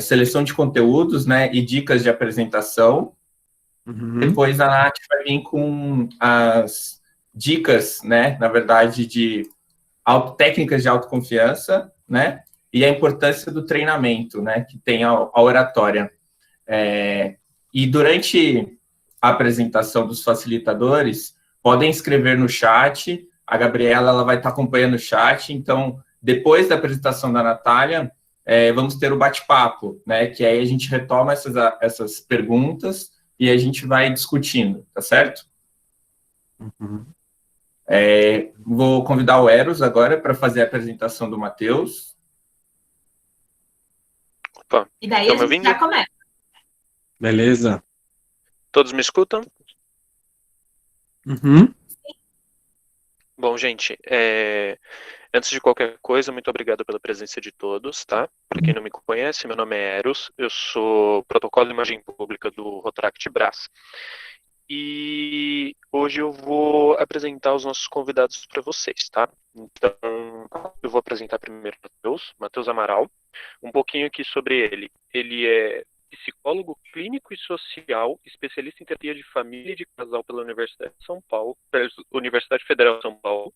seleção de conteúdos, né, e dicas de apresentação. Depois a Nath vai vir com as dicas, né, na verdade, de técnicas de autoconfiança, né, e a importância do treinamento, né, que tem a oratória. E durante a apresentação dos facilitadores, podem escrever no chat, a Gabriela ela vai estar acompanhando o chat, então, depois da apresentação da Natália, vamos ter o bate-papo, né, que aí a gente retoma essas perguntas e a gente vai discutindo, tá certo? Vou convidar o Eros agora para fazer a apresentação do Matheus. Opa, e daí a gente já começa. Beleza. Todos me escutam? Bom, gente, antes de qualquer coisa, muito obrigado pela presença de todos, tá? Para quem não me conhece, meu nome é Eros, eu sou protocolo de imagem pública do Rotaract Brás. E hoje eu vou apresentar os nossos convidados para vocês, tá? Então, eu vou apresentar primeiro o Matheus Amaral, um pouquinho aqui sobre ele. Ele é psicólogo clínico e social, especialista em terapia de família e de casal pela Universidade de São Paulo, pela Universidade Federal de São Paulo.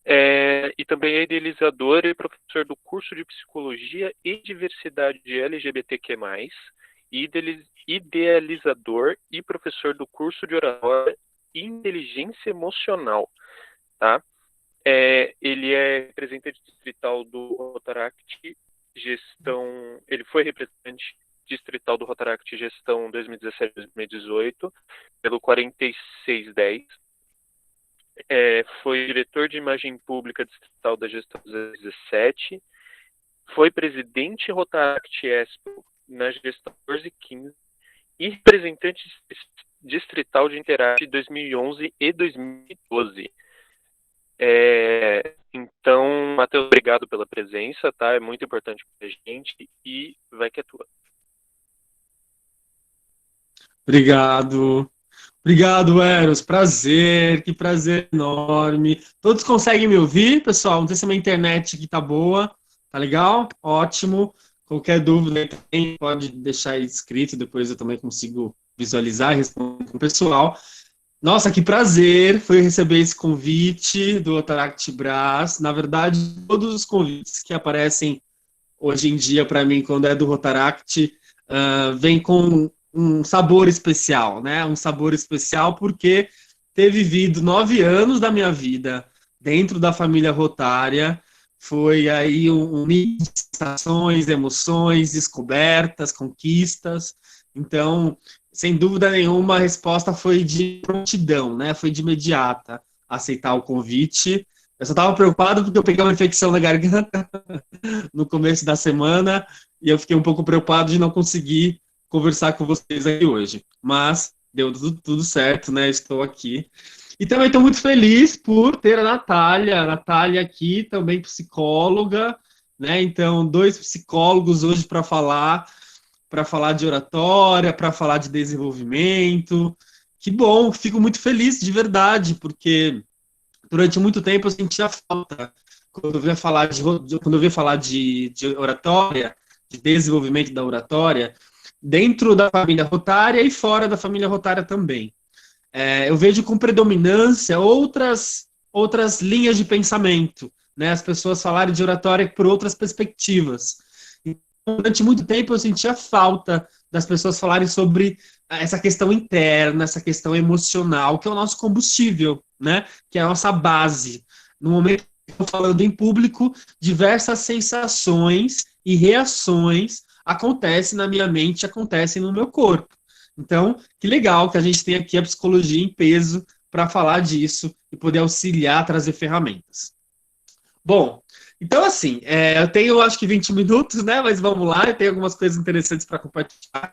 E também é idealizador e professor do curso de Psicologia e Diversidade LGBTQ+, idealizador e professor do curso de Oratória e Inteligência Emocional, tá? Ele é representante distrital do Rotaract Gestão, ele foi representante distrital do Rotaract Gestão 2017-2018 pelo 4610. Foi diretor de imagem pública distrital da Gestão 2017. Foi presidente Rotaract Expo na Gestão 1415 e representante distrital de Interact 2011 e 2012. Então, Matheus, obrigado pela presença, tá? É muito importante pra gente e vai que é tua. Obrigado, Eros, prazer, que prazer enorme. Todos conseguem me ouvir, pessoal? Não sei se a minha internet aqui tá boa, tá legal? Ótimo. Qualquer dúvida aí, pode deixar aí escrito, depois eu também consigo visualizar e responder com o pessoal. Nossa, que prazer foi receber esse convite do Rotaract Brás. Na verdade, todos os convites que aparecem hoje em dia para mim, quando é do Rotaract, vem com um sabor especial, né? Um sabor especial porque ter vivido 9 anos da minha vida dentro da família rotária foi aí um mix de sensações, emoções, descobertas, conquistas. Então, sem dúvida nenhuma, a resposta foi de prontidão, né? Foi de imediata aceitar o convite. Eu só estava preocupado porque eu peguei uma infecção na garganta no começo da semana e eu fiquei um pouco preocupado de não conseguir conversar com vocês aqui hoje. Mas deu tudo certo, né? Estou aqui. E também estou muito feliz por ter a Natália aqui, também psicóloga, né? Então, 2 psicólogos hoje para falar de oratória, para falar de desenvolvimento. Que bom, fico muito feliz de verdade, porque durante muito tempo eu sentia falta quando eu via falar de oratória, de desenvolvimento da oratória, dentro da família rotária e fora da família rotária também. Eu vejo com predominância outras linhas de pensamento, né? As pessoas falarem de oratória por outras perspectivas. Durante muito tempo eu sentia falta das pessoas falarem sobre essa questão interna, essa questão emocional, que é o nosso combustível, né? Que é a nossa base. No momento que eu estou falando em público, diversas sensações e reações acontecem na minha mente, acontecem no meu corpo. Então, que legal que a gente tem aqui a psicologia em peso para falar disso e poder auxiliar, trazer ferramentas. Bom, então assim, eu tenho acho que 20 minutos, né? Mas vamos lá, eu tenho algumas coisas interessantes para compartilhar.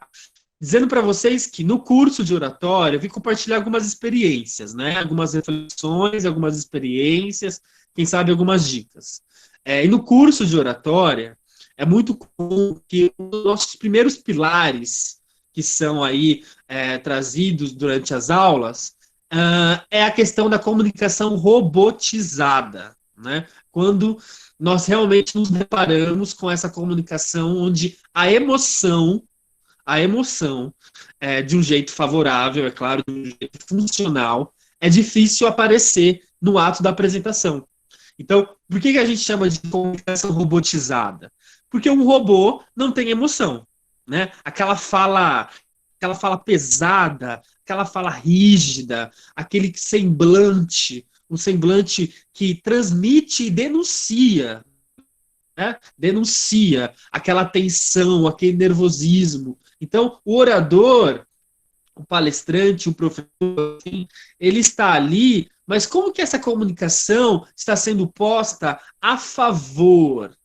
Dizendo para vocês que no curso de oratória eu vim compartilhar algumas experiências, né? Algumas reflexões, algumas experiências, quem sabe algumas dicas. E no curso de oratória é muito comum que um dos nossos primeiros pilares que são aí trazidos durante as aulas é a questão da comunicação robotizada, né? quando nós realmente nos deparamos com essa comunicação onde a emoção de um jeito favorável, é claro, de um jeito funcional, é difícil aparecer no ato da apresentação. Então, por que a gente chama de comunicação robotizada? Porque um robô não tem emoção, né? Aquela fala pesada, aquela fala rígida, aquele semblante, um semblante que transmite e denuncia, né? Denuncia aquela tensão, aquele nervosismo. Então, o orador, o palestrante, o professor, ele está ali, mas como que essa comunicação está sendo posta a favor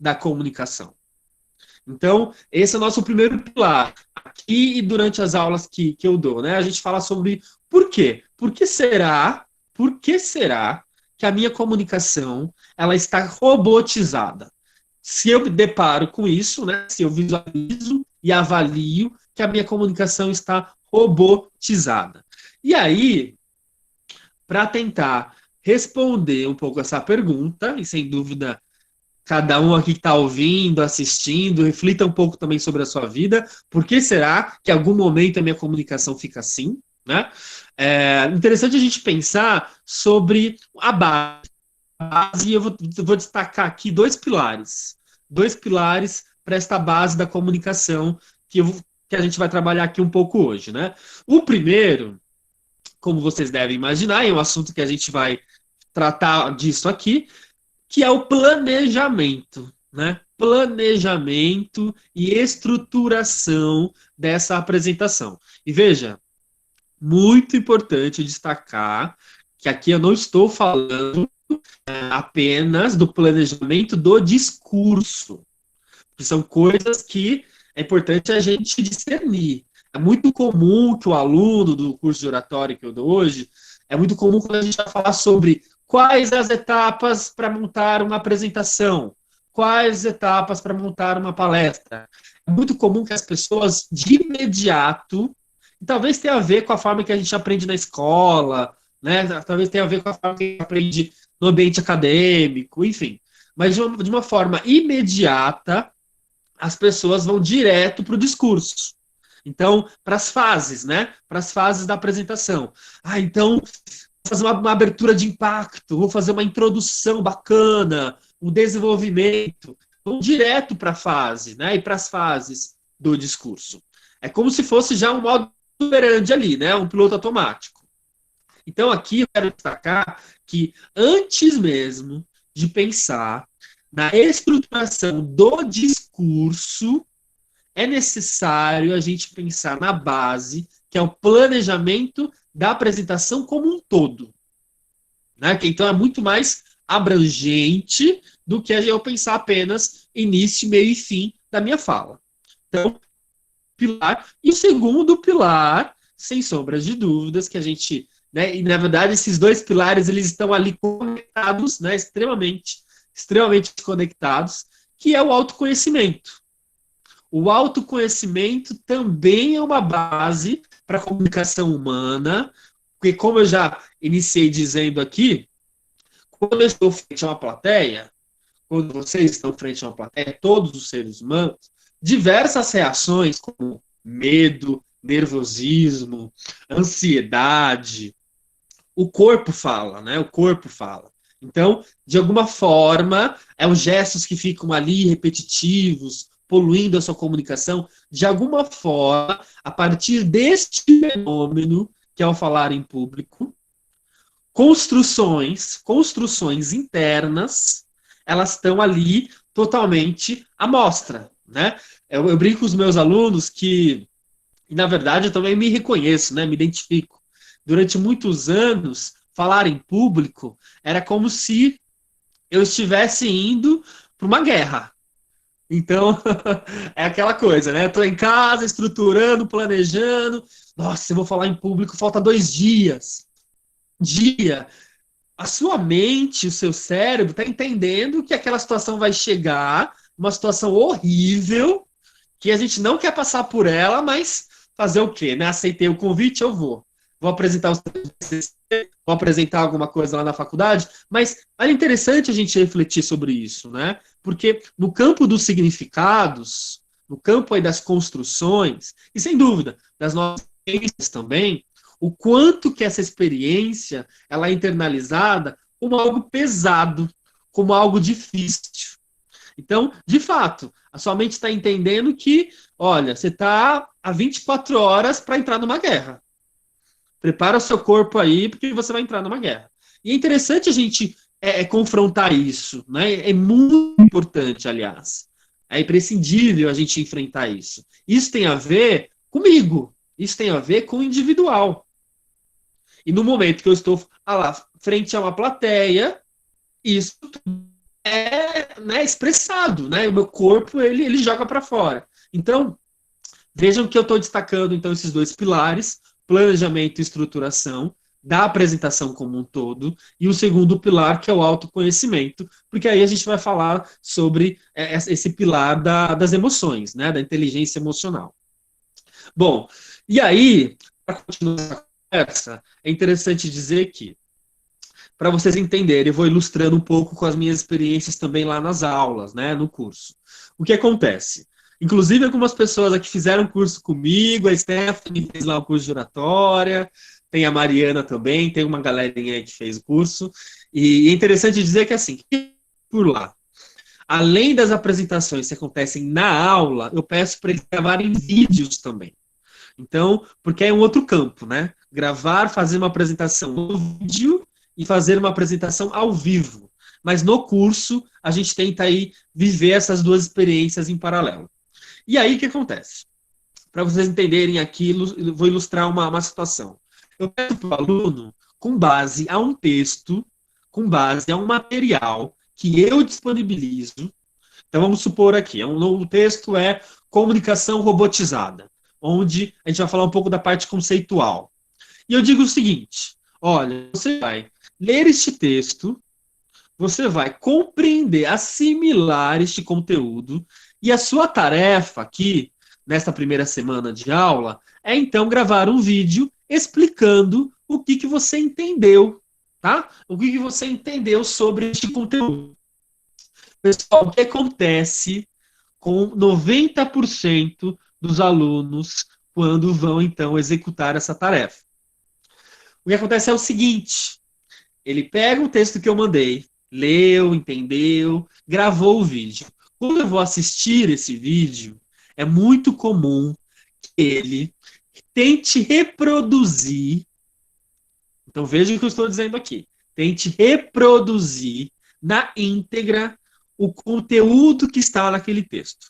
da comunicação? Então, esse é o nosso primeiro pilar. Aqui e durante as aulas que eu dou, né? A gente fala sobre por quê. Por que será que a minha comunicação ela está robotizada? Se eu me deparo com isso, né? Se eu visualizo e avalio que a minha comunicação está robotizada. E aí, para tentar responder um pouco essa pergunta, e sem dúvida cada um aqui que está ouvindo, assistindo, reflita um pouco também sobre a sua vida. Por que será que em algum momento a minha comunicação fica assim? Né? É interessante a gente pensar sobre a base. E eu vou destacar aqui dois pilares para esta base da comunicação que a gente vai trabalhar aqui um pouco hoje. Né? O primeiro, como vocês devem imaginar, é um assunto que a gente vai tratar disso aqui, que é o planejamento, né? Planejamento e estruturação dessa apresentação. E veja, muito importante destacar que aqui eu não estou falando apenas do planejamento do discurso, que são coisas que é importante a gente discernir. É muito comum que o aluno do curso de oratória que eu dou hoje, é muito comum quando a gente vai falar sobre quais as etapas para montar uma apresentação, quais etapas para montar uma palestra. É muito comum que as pessoas, de imediato, e talvez tenha a ver com a forma que a gente aprende na escola, né? Talvez tenha a ver com a forma que a gente aprende no ambiente acadêmico, enfim. Mas de uma forma imediata, as pessoas vão direto para o discurso. Então, para as fases, né? Para as fases da apresentação. Então, vou fazer uma abertura de impacto, vou fazer uma introdução bacana, um desenvolvimento. Vão direto para a fase, né? E para as fases do discurso. É como se fosse já um modo operandi ali, né? Um piloto automático. Então, aqui eu quero destacar que antes mesmo de pensar na estruturação do discurso, é necessário a gente pensar na base, que é o planejamento da apresentação como um todo. Né? Que então é muito mais abrangente do que eu pensar apenas início, meio e fim da minha fala. Então, pilar. E o segundo pilar, sem sombras de dúvidas, que a gente... Né, e, na verdade, esses dois pilares eles estão ali conectados, né, extremamente conectados, que é o autoconhecimento. O autoconhecimento também é uma base para a comunicação humana, porque, como eu já iniciei dizendo aqui, quando eu estou frente a uma plateia, quando vocês estão frente a uma plateia, todos os seres humanos, diversas reações, como medo, nervosismo, ansiedade, o corpo fala, né? O corpo fala. Então, de alguma forma, os gestos que ficam ali repetitivos, poluindo a sua comunicação, de alguma forma, a partir deste fenômeno, que é o falar em público, construções internas, elas estão ali totalmente à mostra, né? Eu brinco com os meus alunos que, e na verdade eu também me reconheço, né? Me identifico. Durante muitos anos, falar em público era como se eu estivesse indo para uma guerra. Então, é aquela coisa, né? Estou em casa, estruturando, planejando. Nossa, eu vou falar em público, falta 2 dias. A sua mente, o seu cérebro, está entendendo que aquela situação vai chegar, uma situação horrível, que a gente não quer passar por ela, mas fazer o quê? Né? Aceitei o convite, eu vou. vou apresentar os TCC, vou apresentar alguma coisa lá na faculdade, mas é interessante a gente refletir sobre isso, né? Porque no campo dos significados, no campo aí das construções, e sem dúvida, das nossas experiências também, o quanto que essa experiência ela é internalizada como algo pesado, como algo difícil. Então, de fato, a sua mente está entendendo que, olha, você está há 24 horas para entrar numa guerra. Prepara o seu corpo aí, porque você vai entrar numa guerra. E é interessante a gente confrontar isso, né? É muito importante, aliás. É imprescindível a gente enfrentar isso. Isso tem a ver comigo. Isso tem a ver com o individual. E no momento que eu estou lá, frente a uma plateia, isso é, né, expressado, né? O meu corpo, ele joga para fora. Então, vejam que eu estou destacando, então, esses dois pilares, planejamento e estruturação, da apresentação como um todo, e o segundo pilar, que é o autoconhecimento, porque aí a gente vai falar sobre esse pilar das emoções, né, da inteligência emocional. Bom, e aí, para continuar essa conversa, é interessante dizer que, para vocês entenderem, eu vou ilustrando um pouco com as minhas experiências também lá nas aulas, né, no curso. O que acontece? Inclusive, algumas pessoas aqui fizeram curso comigo, a Stephanie fez lá o curso de oratória, tem a Mariana também, tem uma galerinha aí que fez o curso. E é interessante dizer que, assim, por lá, além das apresentações que acontecem na aula, eu peço para eles gravarem vídeos também. Então, porque é um outro campo, né? Gravar, fazer uma apresentação no vídeo e fazer uma apresentação ao vivo. Mas no curso, a gente tenta aí viver essas duas experiências em paralelo. E aí, o que acontece? Para vocês entenderem aqui, eu vou ilustrar uma situação. Eu peço para o aluno, com base a um texto, com base a um material que eu disponibilizo. Então, vamos supor aqui, o texto é comunicação robotizada, onde a gente vai falar um pouco da parte conceitual. E eu digo o seguinte, olha, você vai ler este texto, você vai compreender, assimilar este conteúdo, e a sua tarefa aqui, nesta primeira semana de aula, é então gravar um vídeo explicando o que você entendeu, tá? O que você entendeu sobre este conteúdo. Pessoal, o que acontece com 90% dos alunos quando vão, então, executar essa tarefa? O que acontece é o seguinte, ele pega o texto que eu mandei, leu, entendeu, gravou o vídeo. Quando eu vou assistir esse vídeo, é muito comum que ele tente reproduzir, então veja o que eu estou dizendo aqui, tente reproduzir na íntegra o conteúdo que está naquele texto.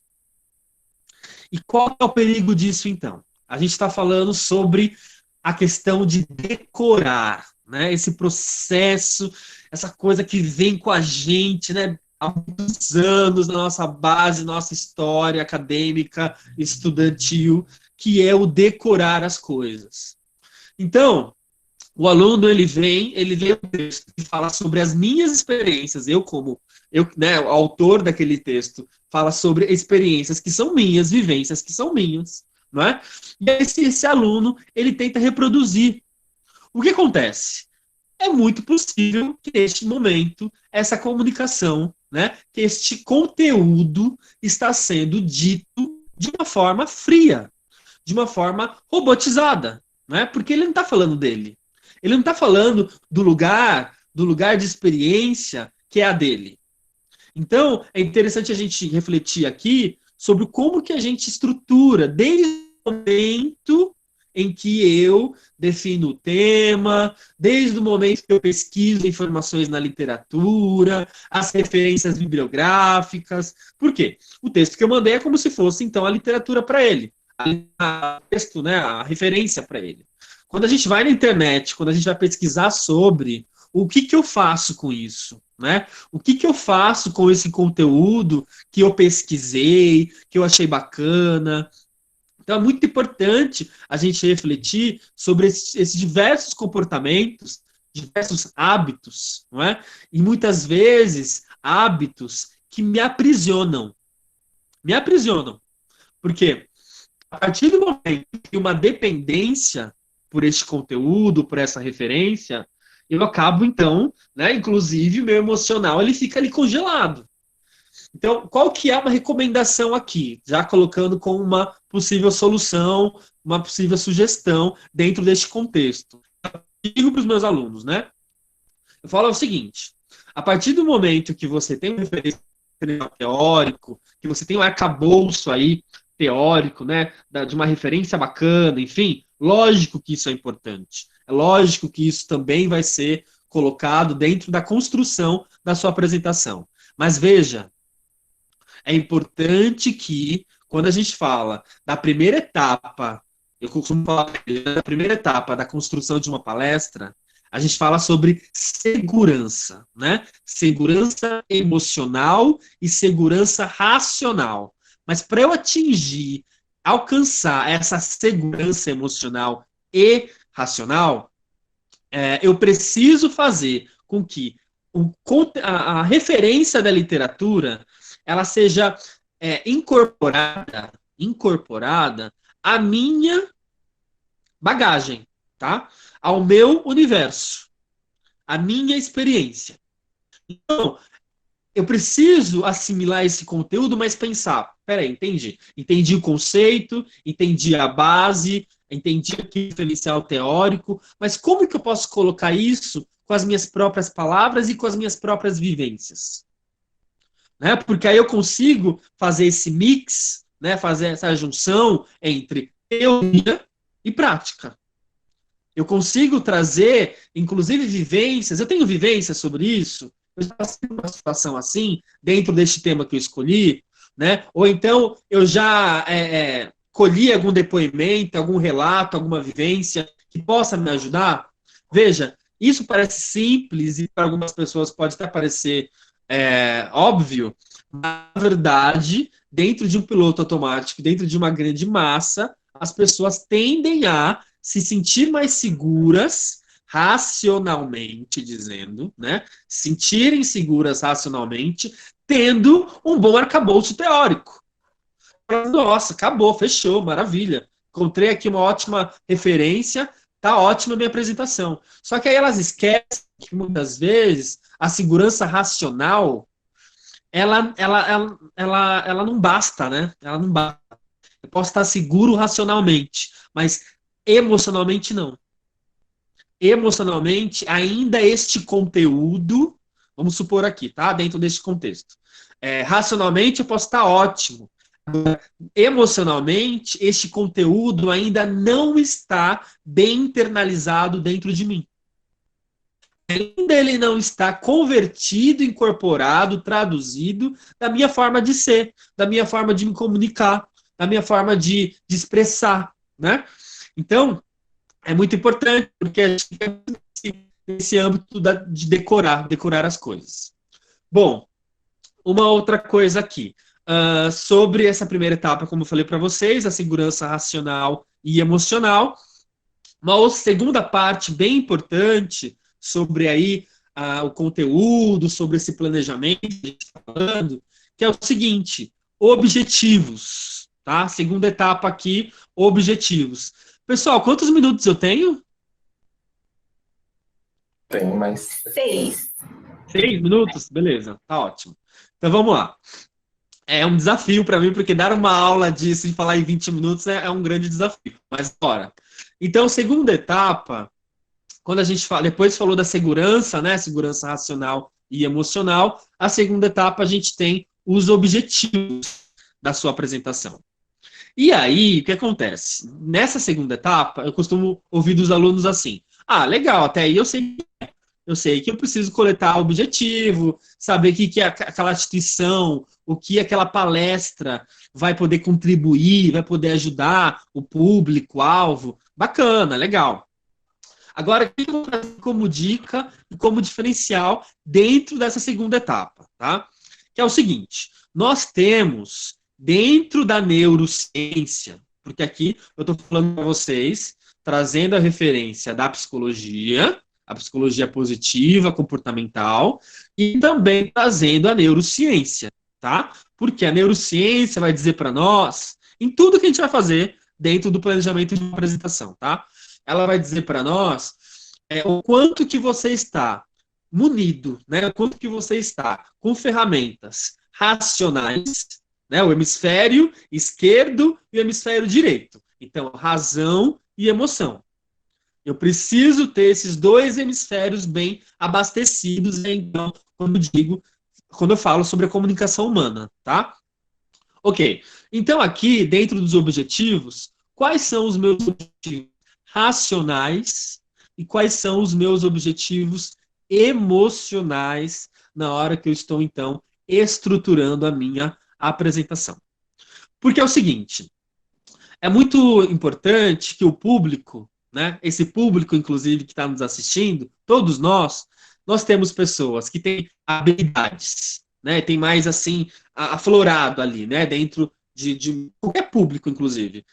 E qual é o perigo disso, então? A gente está falando sobre a questão de decorar, né? Esse processo, essa coisa que vem com a gente, né? Há muitos anos na nossa base, nossa história acadêmica, estudantil, que é o decorar as coisas. Então, o aluno, ele lê o texto e fala sobre as minhas experiências, né, o autor daquele texto fala sobre experiências que são minhas, vivências que são minhas, não é? E esse aluno, ele tenta reproduzir. O que acontece? É muito possível que neste momento essa comunicação, né, que este conteúdo está sendo dito de uma forma fria, de uma forma robotizada, né? Porque ele não está falando dele. Ele não está falando do lugar de experiência que é a dele. Então, é interessante a gente refletir aqui sobre como que a gente estrutura desde o momento em que eu defino o tema, desde o momento que eu pesquiso informações na literatura, as referências bibliográficas. Por quê? O texto que eu mandei é como se fosse, então, a literatura para ele. Texto, né, a referência para ele. Quando a gente vai na internet, quando a gente vai pesquisar sobre o que eu faço com isso, né? O que eu faço com esse conteúdo que eu pesquisei, que eu achei bacana. Então é muito importante a gente refletir sobre esses diversos comportamentos, diversos hábitos, não é? E muitas vezes hábitos que me aprisionam. Me aprisionam. Por quê? A partir do momento que uma dependência, por este conteúdo, por essa referência, eu acabo, então, né, inclusive, o meu emocional, ele fica ali congelado. Então, qual que é uma recomendação aqui? Já colocando como uma possível solução, uma possível sugestão dentro deste contexto. Eu digo para os meus alunos, né? Eu falo o seguinte, a partir do momento que você tem um referencial teórico, que você tem um arcabouço aí teórico, né, de uma referência bacana, enfim, lógico que isso é importante. É lógico que isso também vai ser colocado dentro da construção da sua apresentação. Mas veja, é importante que, quando a gente fala da primeira etapa, eu costumo falar da primeira etapa da construção de uma palestra, a gente fala sobre segurança, né? Segurança emocional e segurança racional. Mas para eu atingir, alcançar essa segurança emocional e racional, eu preciso fazer com que a referência da literatura ela seja incorporada à minha bagagem, tá? Ao meu universo, à minha experiência. Então, eu preciso assimilar esse conteúdo, mas pensar, peraí, entendi o conceito, entendi a base, entendi aqui o diferencial teórico, mas como que eu posso colocar isso com as minhas próprias palavras e com as minhas próprias vivências? Né? Porque aí eu consigo fazer esse mix, né? Fazer essa junção entre teoria e prática. Eu consigo trazer, inclusive, vivências. Eu tenho vivências sobre isso. Eu já passei uma situação assim, dentro deste tema que eu escolhi, né? Ou então eu já colhi algum depoimento, algum relato, alguma vivência que possa me ajudar. Veja, isso parece simples e para algumas pessoas pode até parecer óbvio, mas, na verdade, dentro de um piloto automático, dentro de uma grande massa, as pessoas tendem a se sentir mais seguras, racionalmente dizendo, né? Sentirem seguras racionalmente, tendo um bom arcabouço teórico. Nossa, acabou, fechou, maravilha. Encontrei aqui uma ótima referência, tá ótima a minha apresentação. Só que aí elas esquecem que muitas vezes a segurança racional ela não basta, né? Ela não basta. Eu posso estar seguro racionalmente, mas emocionalmente não. Emocionalmente, ainda este conteúdo, vamos supor aqui, tá? Dentro deste contexto. Racionalmente, eu posso estar ótimo. Emocionalmente, este conteúdo ainda não está bem internalizado dentro de mim. Ainda ele não está convertido, incorporado, traduzido da minha forma de ser, da minha forma de me comunicar, da minha forma de expressar, né? Então, é muito importante, porque a gente fica nesse âmbito de decorar as coisas. Bom, uma outra coisa aqui. Sobre essa primeira etapa, como eu falei para vocês, a segurança racional e emocional. Uma segunda parte bem importante sobre aí o conteúdo, sobre esse planejamento que a gente está falando, que é o seguinte, objetivos, tá? Segunda etapa aqui, objetivos. Pessoal, quantos minutos eu tenho? Tenho mais 6. 6 minutos? Beleza, tá ótimo. Então vamos lá. É um desafio para mim, porque dar uma aula disso e falar em 20 minutos é um grande desafio. Mas bora. Então, segunda etapa, quando a gente fala, depois falou da segurança, né? Segurança racional e emocional. A segunda etapa a gente tem os objetivos da sua apresentação. E aí, o que acontece? Nessa segunda etapa, eu costumo ouvir dos alunos assim: legal, até aí eu sei que eu preciso coletar objetivo, saber o que é aquela instituição, o que aquela palestra vai poder contribuir, vai poder ajudar o público-alvo. Bacana, legal. Agora, o que eu vou trazer como dica e como diferencial dentro dessa segunda etapa, tá? Que é o seguinte: nós temos, dentro da neurociência, porque aqui eu estou falando para vocês, trazendo a referência da psicologia, a psicologia positiva, comportamental, e também trazendo a neurociência, tá? Porque a neurociência vai dizer para nós, em tudo que a gente vai fazer dentro do planejamento de uma apresentação, tá? ela vai dizer para nós o quanto que você está munido, né? O quanto que você está com ferramentas racionais, né? O hemisfério esquerdo e o hemisfério direito. Então, razão e emoção. Eu preciso ter esses dois hemisférios bem abastecidos, então, quando eu falo sobre a comunicação humana, tá? Ok. Então, aqui, dentro dos objetivos, quais são os meus objetivos racionais e quais são os meus objetivos emocionais na hora que eu estou, então, estruturando a minha apresentação? Porque é o seguinte, é muito importante que o público, né, esse público, inclusive, que está nos assistindo, todos nós temos pessoas que têm habilidades, né, tem mais, assim, aflorado ali, né, dentro de qualquer público, inclusive,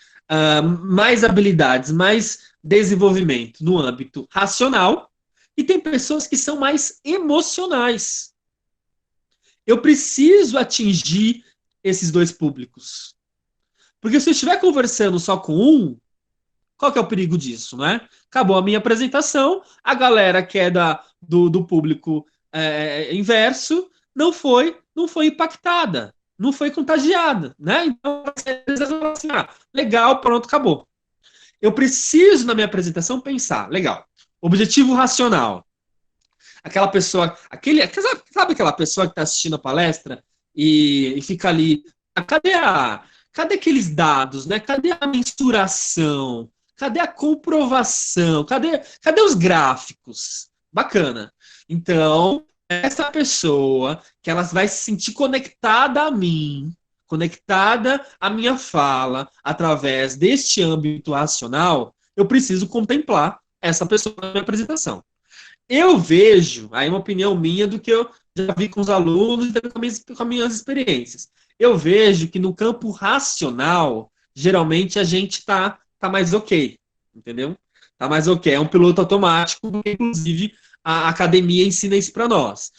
mais habilidades, mais desenvolvimento no âmbito racional, e tem pessoas que são mais emocionais. Eu preciso atingir esses dois públicos. Porque se eu estiver conversando só com um, qual que é o perigo disso, né? Acabou a minha apresentação, a galera que é do público inverso não foi impactada, não foi contagiada, né? Então, assim, legal, pronto, acabou. Eu preciso, na minha apresentação, pensar, legal, objetivo racional. Aquela pessoa, sabe aquela pessoa que está assistindo a palestra e fica ali, cadê aqueles dados, né? Cadê a mensuração? Cadê a comprovação? Cadê os gráficos? Bacana. Então, essa pessoa que ela vai se sentir conectada a mim, conectada à minha fala, através deste âmbito racional, eu preciso contemplar essa pessoa na minha apresentação. Eu vejo, aí uma opinião minha do que eu já vi com os alunos e também com as minhas experiências. Eu vejo que no campo racional, geralmente a gente tá mais ok, entendeu? Tá mais ok, é um piloto automático, inclusive a academia ensina isso para nós.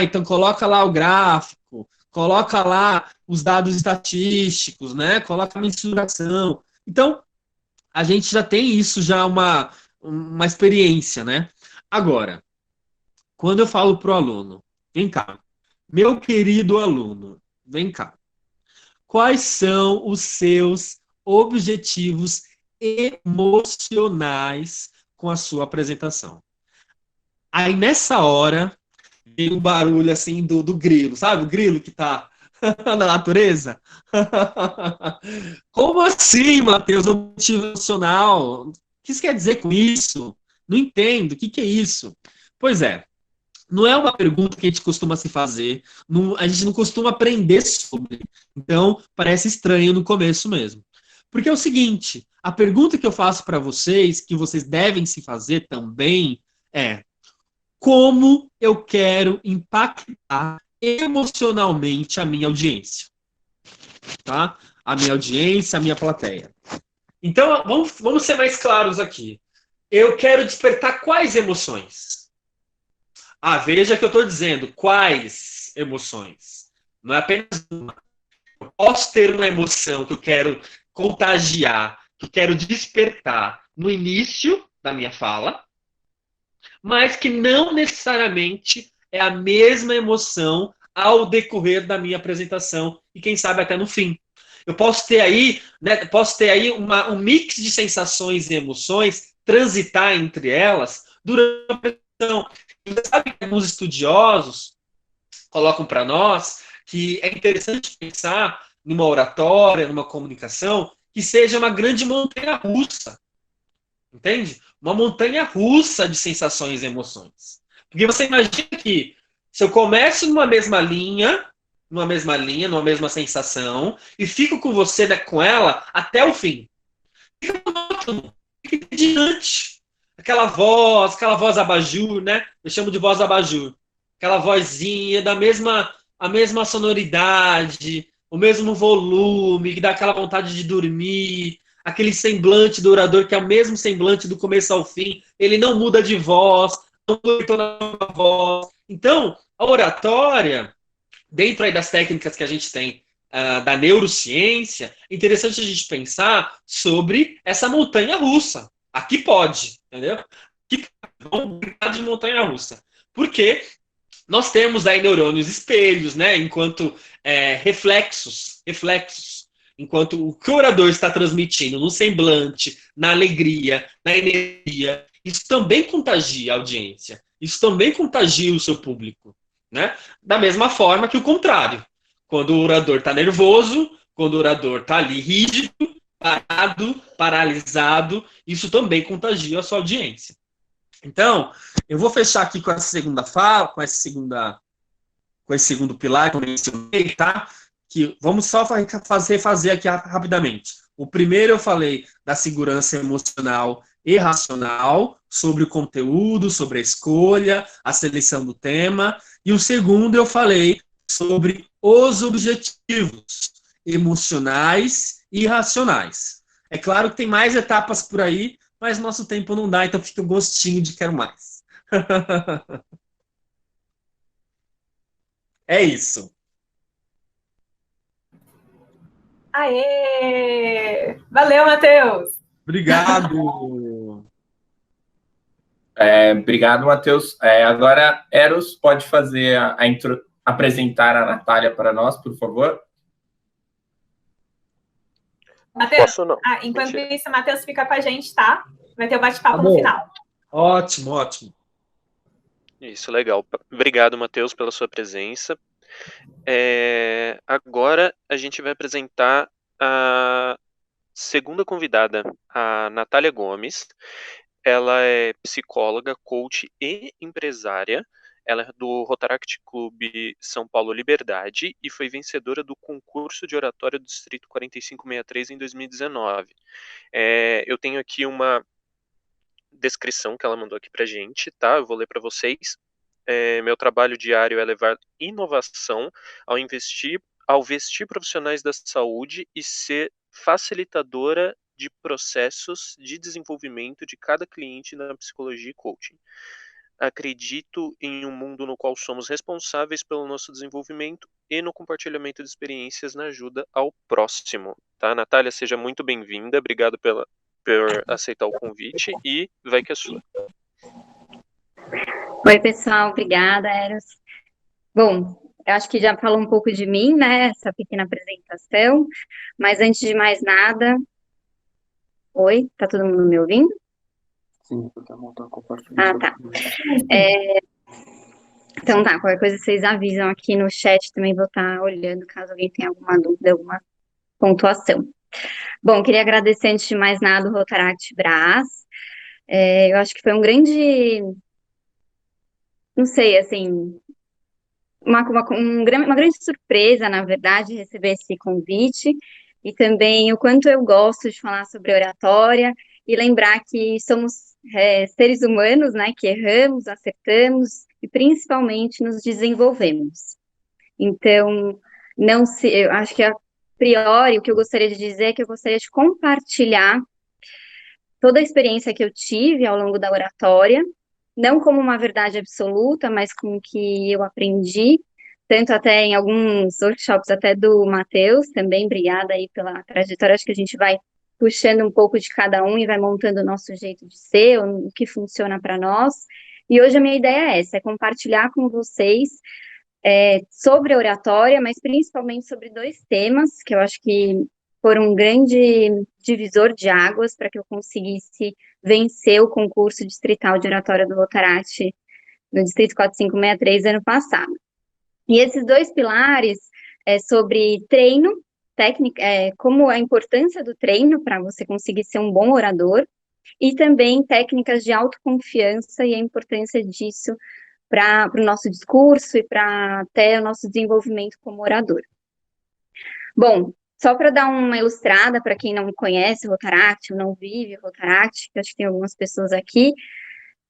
Então coloca lá o gráfico, coloca lá os dados estatísticos, né? Coloca a mensuração. Então, a gente já tem isso, já uma experiência, né? Agora, quando eu falo para o aluno, vem cá, meu querido aluno, vem cá, quais são os seus objetivos emocionais com a sua apresentação? Aí, nessa hora, vem um barulho assim do grilo, sabe? O grilo que tá na natureza. Como assim, Matheus? Objetivo emocional? O que isso quer dizer com isso? Não entendo. O que é isso? Pois é. Não é uma pergunta que a gente costuma se fazer. A gente não costuma aprender sobre. Então, parece estranho no começo mesmo. Porque é o seguinte, a pergunta que eu faço para vocês, que vocês devem se fazer também, é: como eu quero impactar emocionalmente a minha audiência? Tá? A minha audiência, a minha plateia. Então, vamos ser mais claros aqui. Eu quero despertar quais emoções? Veja que eu estou dizendo quais emoções. Não é apenas uma. Eu posso ter uma emoção que eu quero contagiar, que eu quero despertar no início da minha fala, mas que não necessariamente é a mesma emoção ao decorrer da minha apresentação e quem sabe até no fim. Eu posso ter aí, um mix de sensações e emoções, transitar entre elas durante a apresentação. Você sabe que alguns estudiosos colocam para nós que é interessante pensar numa oratória, numa comunicação, que seja uma grande montanha-russa. Entende? Uma montanha-russa de sensações e emoções. Porque você imagina que se eu começo numa mesma linha, numa mesma sensação, e fico com você, né, com ela até o fim. Fica monótono, fica diante. Aquela voz abajur, né? Eu chamo de voz abajur. Aquela vozinha a mesma sonoridade, o mesmo volume, que dá aquela vontade de dormir, aquele semblante do orador que é o mesmo semblante do começo ao fim, ele não muda de voz, não muda a voz. Então, a oratória, dentro aí das técnicas que a gente tem da neurociência, é interessante a gente pensar sobre essa montanha-russa. Aqui pode, entendeu? Aqui vamos brincar de montanha-russa. Por quê? Nós temos aí neurônios espelhos, né? Enquanto reflexos. Enquanto o que o orador está transmitindo no semblante, na alegria, na energia, isso também contagia a audiência. Isso também contagia o seu público, né? Da mesma forma que o contrário. Quando o orador está nervoso, quando o orador está ali rígido, parado, paralisado, isso também contagia a sua audiência. Então, eu vou fechar aqui com essa segunda fala, com esse segundo pilar que eu mencionei, tá? Que vamos só refazer aqui rapidamente. O primeiro eu falei da segurança emocional e racional, sobre o conteúdo, sobre a escolha, a seleção do tema. E o segundo eu falei sobre os objetivos emocionais e racionais. É claro que tem mais etapas por aí, mas nosso tempo não dá, então fica um gostinho de quero mais. É isso. Aê! Valeu, Matheus! Obrigado! Obrigado, Matheus. Agora, Eros, pode fazer apresentar a Natália para nós, por favor? Matheus, Posso não. enquanto isso, Matheus fica com a gente, tá? Vai ter o bate-papo no final. Ótimo, ótimo. Isso, legal. Obrigado, Matheus, pela sua presença. Agora a gente vai apresentar a segunda convidada, a Natália Gomes. Ela é psicóloga, coach e empresária. Ela é do Rotaract Clube São Paulo Liberdade e foi vencedora do concurso de oratória do Distrito 4563 em 2019. Eu tenho aqui uma descrição que ela mandou aqui pra gente, tá? Eu vou ler para vocês. Meu trabalho diário é levar inovação ao vestir profissionais da saúde e ser facilitadora de processos de desenvolvimento de cada cliente na psicologia e coaching. Acredito em um mundo no qual somos responsáveis pelo nosso desenvolvimento e no compartilhamento de experiências na ajuda ao próximo. Tá, Natália, seja muito bem-vinda. Obrigado por aceitar o convite e vai que é sua. Oi, pessoal, obrigada, Eros. Bom, eu acho que já falou um pouco de mim, né, essa pequena apresentação, mas antes de mais nada... Oi, tá todo mundo me ouvindo? Sim, porque a mão tá compartilhando. Tá. Então tá, qualquer coisa vocês avisam aqui no chat, também vou estar olhando caso alguém tenha alguma dúvida, alguma pontuação. Bom, queria agradecer antes de mais nada o Rotaract Brás. Eu acho que foi um grande... Não sei, assim... Uma grande surpresa, na verdade, receber esse convite, e também o quanto eu gosto de falar sobre oratória, e lembrar que somos seres humanos, né, que erramos, acertamos, e principalmente nos desenvolvemos. Então, eu acho que a priori, o que eu gostaria de dizer é que eu gostaria de compartilhar toda a experiência que eu tive ao longo da oratória, não como uma verdade absoluta, mas com o que eu aprendi, tanto até em alguns workshops até do Matheus, também, obrigada aí pela trajetória, acho que a gente vai puxando um pouco de cada um e vai montando o nosso jeito de ser, o que funciona para nós, e hoje a minha ideia é essa, é compartilhar com vocês sobre a oratória, mas principalmente sobre dois temas, que eu acho que foram um grande divisor de águas para que eu conseguisse vencer o concurso distrital de oratória do Rotaract no Distrito 4563 ano passado. E esses dois pilares sobre treino, técnica, como a importância do treino para você conseguir ser um bom orador, e também técnicas de autoconfiança e a importância disso para o nosso discurso e para até o nosso desenvolvimento como orador. Bom, só para dar uma ilustrada para quem não conhece o Rotaract, ou não vive o Rotaract, que acho que tem algumas pessoas aqui,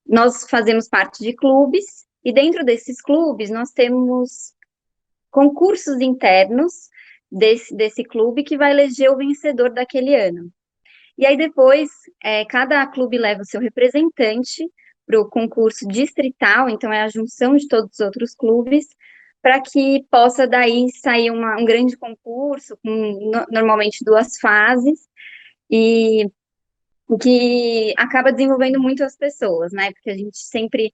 nós fazemos parte de clubes, e dentro desses clubes nós temos concursos internos desse clube que vai eleger o vencedor daquele ano. E aí depois, cada clube leva o seu representante para o concurso distrital, então é a junção de todos os outros clubes, para que possa daí sair um grande concurso, com normalmente 2 fases, e o que acaba desenvolvendo muito as pessoas, né? Porque a gente sempre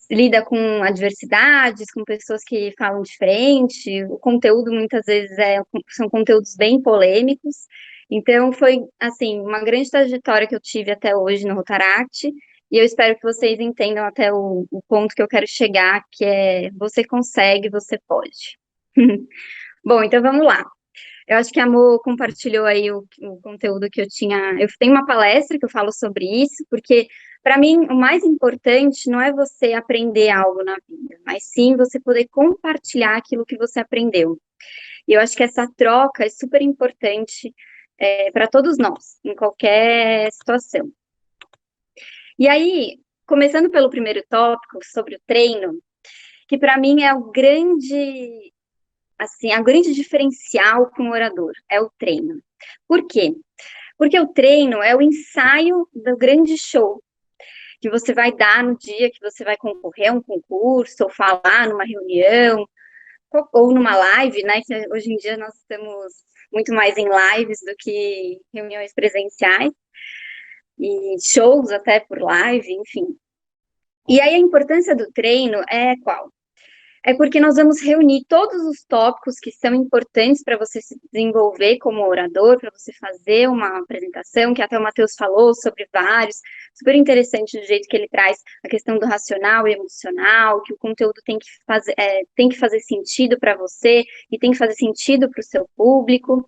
lida com adversidades, com pessoas que falam diferente, o conteúdo muitas vezes são conteúdos bem polêmicos, então foi, assim, uma grande trajetória que eu tive até hoje no Rotaract, e eu espero que vocês entendam até o ponto que eu quero chegar, que é, você consegue, você pode. Bom, então vamos lá. Eu acho que a Mo compartilhou aí o conteúdo que eu tinha. Eu tenho uma palestra que eu falo sobre isso, porque, para mim, o mais importante não é você aprender algo na vida, mas sim você poder compartilhar aquilo que você aprendeu. E eu acho que essa troca é super importante para todos nós, em qualquer situação. E aí, começando pelo primeiro tópico, sobre o treino, que para mim é o grande. Assim, a grande diferencial com o orador é o treino. Por quê? Porque o treino é o ensaio do grande show que você vai dar no dia que você vai concorrer a um concurso, ou falar numa reunião, ou numa live, né? Que hoje em dia nós estamos muito mais em lives do que reuniões presenciais, e shows até por live, enfim. E aí a importância do treino é qual? É porque nós vamos reunir todos os tópicos que são importantes para você se desenvolver como orador, para você fazer uma apresentação, que até o Matheus falou sobre vários, super interessante do jeito que ele traz a questão do racional e emocional, que o conteúdo tem que fazer sentido para você e tem que fazer sentido para o seu público.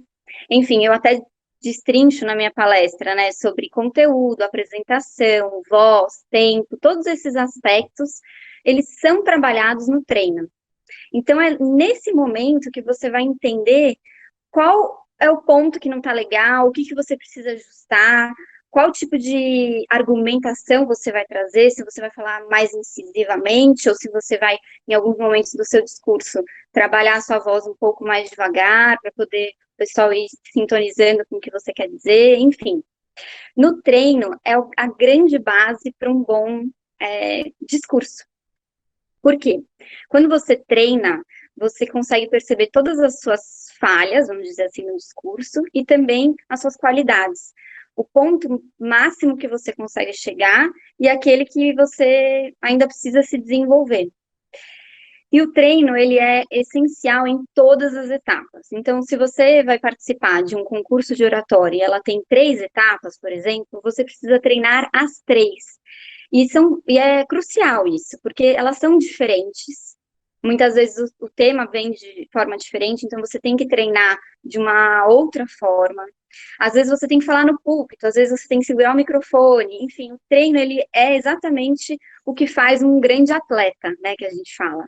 Enfim, eu até destrincho na minha palestra, né, sobre conteúdo, apresentação, voz, tempo, todos esses aspectos eles são trabalhados no treino. Então, é nesse momento que você vai entender qual é o ponto que não está legal, o que você precisa ajustar, qual tipo de argumentação você vai trazer, se você vai falar mais incisivamente, ou se você vai, em alguns momentos do seu discurso, trabalhar a sua voz um pouco mais devagar, para poder o pessoal ir sintonizando com o que você quer dizer, enfim. No treino, é a grande base para um bom discurso. Por quê? Quando você treina, você consegue perceber todas as suas falhas, vamos dizer assim, no discurso, e também as suas qualidades. O ponto máximo que você consegue chegar e aquele que você ainda precisa se desenvolver. E o treino, ele é essencial em todas as etapas. Então, se você vai participar de um concurso de oratória e ela tem 3 etapas, por exemplo, você precisa treinar as 3. E é crucial isso, porque elas são diferentes. Muitas vezes o tema vem de forma diferente, então você tem que treinar de uma outra forma. Às vezes você tem que falar no púlpito, às vezes você tem que segurar o microfone. Enfim, o treino, ele é exatamente o que faz um grande atleta, né, que a gente fala.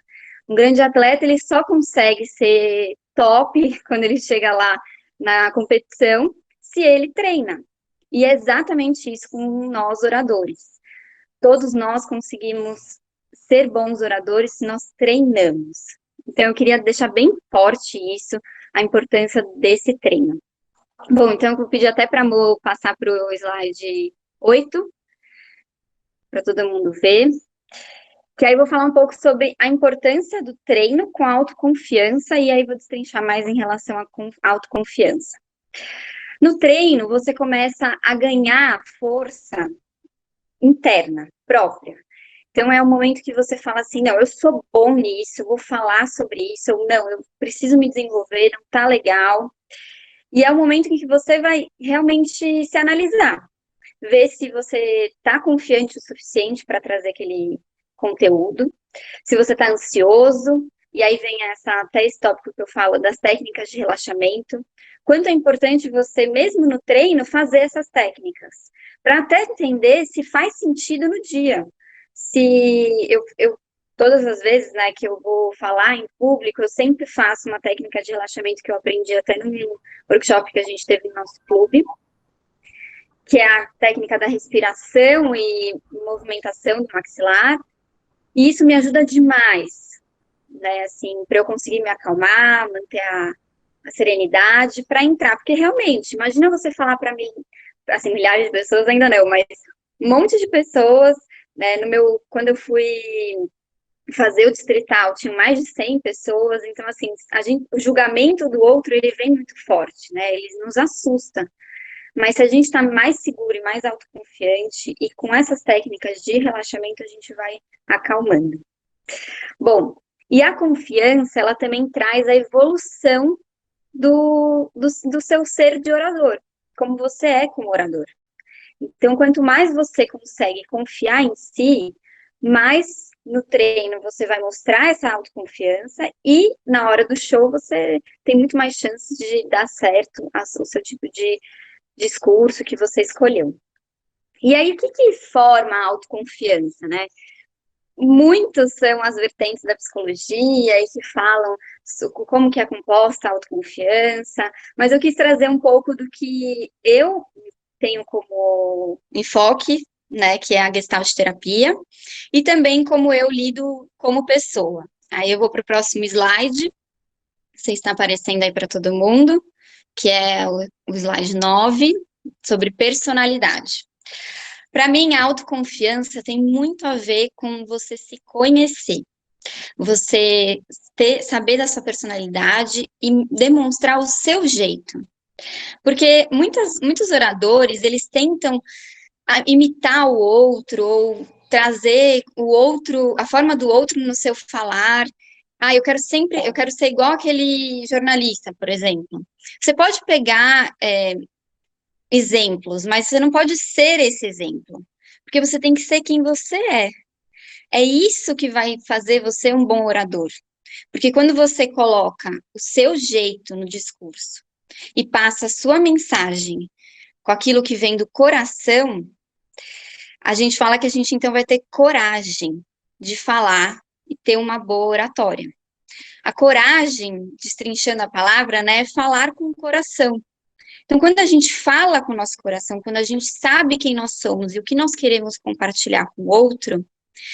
Um grande atleta, ele só consegue ser top quando ele chega lá na competição, se ele treina. E é exatamente isso com nós, oradores. Todos nós conseguimos ser bons oradores se nós treinamos. Então, eu queria deixar bem forte isso, a importância desse treino. Bom, então eu vou pedir até para a Mo passar para o slide 8, para todo mundo ver. Que aí eu vou falar um pouco sobre a importância do treino com a autoconfiança, e aí vou destrinchar mais em relação à autoconfiança. No treino, você começa a ganhar força interna, própria. Então, é o momento que você fala assim, não, eu sou bom nisso, eu vou falar sobre isso, ou não, eu preciso me desenvolver, não tá legal. E é o momento em que você vai realmente se analisar, ver se você tá confiante o suficiente para trazer aquele conteúdo, se você tá ansioso, e aí vem até esse tópico que eu falo das técnicas de relaxamento, quanto é importante você, mesmo no treino, fazer essas técnicas, para até entender se faz sentido no dia. Se eu todas as vezes, né, que eu vou falar em público, eu sempre faço uma técnica de relaxamento que eu aprendi até no workshop que a gente teve no nosso clube, que é a técnica da respiração e movimentação do maxilar, e isso me ajuda demais, né, assim, para eu conseguir me acalmar, manter a serenidade, para entrar, porque realmente, imagina você falar para mim, assim, milhares de pessoas ainda não, mas um monte de pessoas, né, quando eu fui fazer o distrital, tinha mais de 100 pessoas, então, assim, o julgamento do outro, ele vem muito forte, né, ele nos assusta, Mas se a gente está mais seguro e mais autoconfiante, e com essas técnicas de relaxamento, a gente vai acalmando. Bom, e a confiança, ela também traz a evolução do seu ser de orador, como você é como orador. Então, quanto mais você consegue confiar em si, mais no treino você vai mostrar essa autoconfiança e na hora do show você tem muito mais chances de dar certo o seu tipo de discurso que você escolheu. E aí, o que forma a autoconfiança, né? Muitas são as vertentes da psicologia e que falam como que é composta a autoconfiança, mas eu quis trazer um pouco do que eu tenho como enfoque, né, que é a Gestalt terapia, e também como eu lido como pessoa. Aí eu vou para o próximo slide, você está aparecendo aí para todo mundo, que é o slide 9, sobre personalidade. Para mim, a autoconfiança tem muito a ver com você se conhecer, você saber da sua personalidade e demonstrar o seu jeito. Porque muitos oradores, eles tentam imitar o outro, ou trazer o outro, a forma do outro no seu falar. Eu quero ser igual aquele jornalista, por exemplo. Você pode pegar exemplos, mas você não pode ser esse exemplo, porque você tem que ser quem você é. É isso que vai fazer você um bom orador. Porque quando você coloca o seu jeito no discurso e passa a sua mensagem com aquilo que vem do coração, a gente fala que a gente então vai ter coragem de falar e ter uma boa oratória. A coragem, destrinchando a palavra, né, é falar com o coração. Então, quando a gente fala com o nosso coração, quando a gente sabe quem nós somos e o que nós queremos compartilhar com o outro,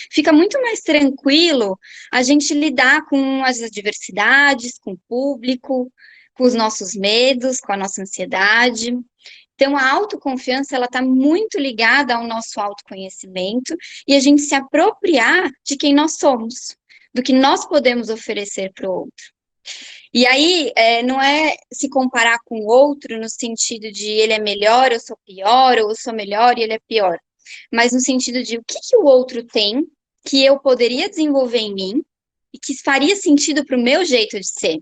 fica muito mais tranquilo a gente lidar com as adversidades, com o público, com os nossos medos, com a nossa ansiedade. Então, a autoconfiança, ela está muito ligada ao nosso autoconhecimento e a gente se apropriar de quem nós somos, do que nós podemos oferecer para o outro. E aí, não é se comparar com o outro no sentido de ele é melhor, eu sou pior, ou eu sou melhor e ele é pior. Mas no sentido de o que o outro tem que eu poderia desenvolver em mim e que faria sentido para o meu jeito de ser.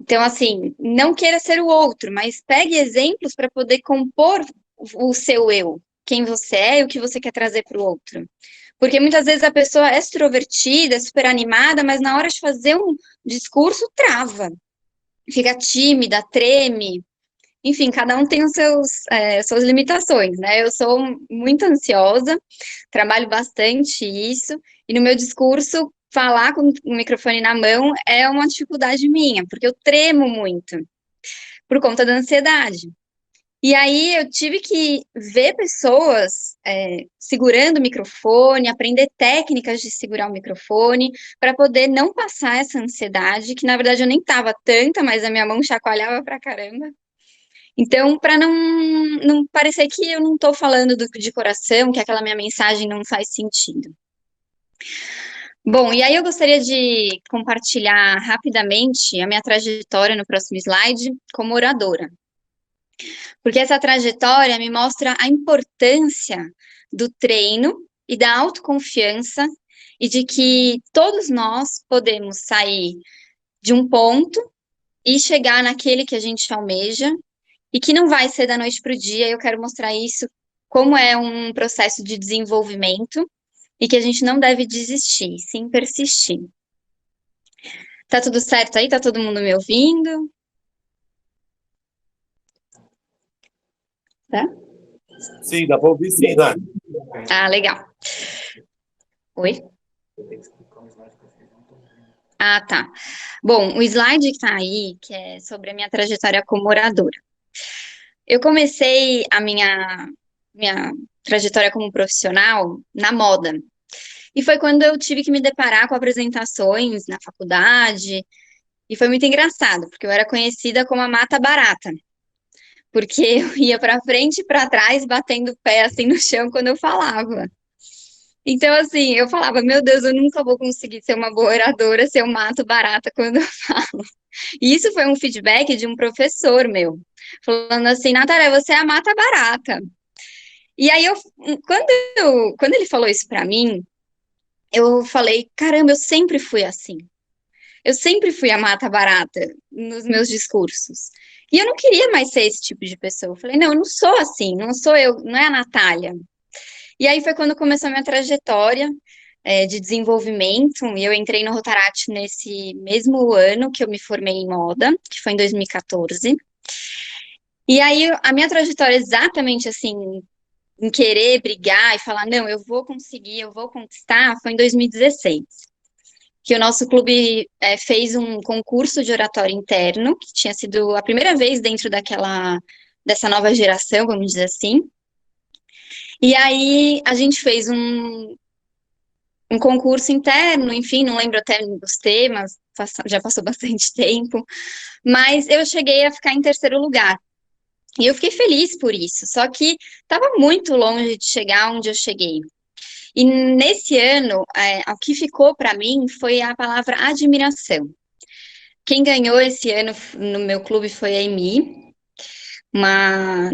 Então, assim, não queira ser o outro, mas pegue exemplos para poder compor o seu eu, quem você é e o que você quer trazer para o outro. Porque muitas vezes a pessoa é extrovertida, super animada, mas na hora de fazer um discurso, trava. Fica tímida, treme. Enfim, cada um tem suas limitações, né? Eu sou muito ansiosa, trabalho bastante isso, e no meu discurso, falar com o microfone na mão é uma dificuldade minha, porque eu tremo muito, por conta da ansiedade. E aí eu tive que ver pessoas segurando o microfone, aprender técnicas de segurar o microfone, para poder não passar essa ansiedade, que na verdade eu nem tava tanta, mas a minha mão chacoalhava pra caramba. Então, para não parecer que eu não estou falando de coração, que aquela minha mensagem não faz sentido. Bom, e aí eu gostaria de compartilhar rapidamente a minha trajetória no próximo slide como oradora. Porque essa trajetória me mostra a importância do treino e da autoconfiança e de que todos nós podemos sair de um ponto e chegar naquele que a gente almeja e que não vai ser da noite para o dia. Eu quero mostrar isso, como é um processo de desenvolvimento e que a gente não deve desistir, sim persistir. Tá tudo certo aí? Tá todo mundo me ouvindo? Tá? Sim, dá para ouvir sim, Dani. Legal. Oi? Tá. Bom, o slide que tá aí, que é sobre a minha trajetória como oradora. Eu comecei a minha trajetória como profissional na moda. E foi quando eu tive que me deparar com apresentações na faculdade. E foi muito engraçado, porque eu era conhecida como a mata barata. Porque eu ia para frente e para trás, batendo o pé assim no chão quando eu falava. Então, assim, eu falava, meu Deus, eu nunca vou conseguir ser uma boa oradora se eu mato barata quando eu falo. E isso foi um feedback de um professor meu, falando assim, Natália, você é a mata barata. E aí, quando ele falou isso pra mim, eu falei, caramba, eu sempre fui assim. Eu sempre fui a mata barata nos meus discursos. E eu não queria mais ser esse tipo de pessoa. Eu falei, não, eu não sou assim, não sou eu, não é a Natália. E aí foi quando começou a minha trajetória de desenvolvimento, e eu entrei no Rotaract nesse mesmo ano que eu me formei em moda, que foi em 2014. E aí a minha trajetória exatamente assim, em querer brigar e falar, não, eu vou conseguir, eu vou conquistar, foi em 2016. Que o nosso clube fez um concurso de oratória interno, que tinha sido a primeira vez dentro dessa nova geração, vamos dizer assim. E aí a gente fez um concurso interno, enfim, não lembro até dos temas, já passou bastante tempo, mas eu cheguei a ficar em terceiro lugar. E eu fiquei feliz por isso, só que estava muito longe de chegar onde eu cheguei. E nesse ano, o que ficou para mim foi a palavra admiração. Quem ganhou esse ano no meu clube foi a Emi, uma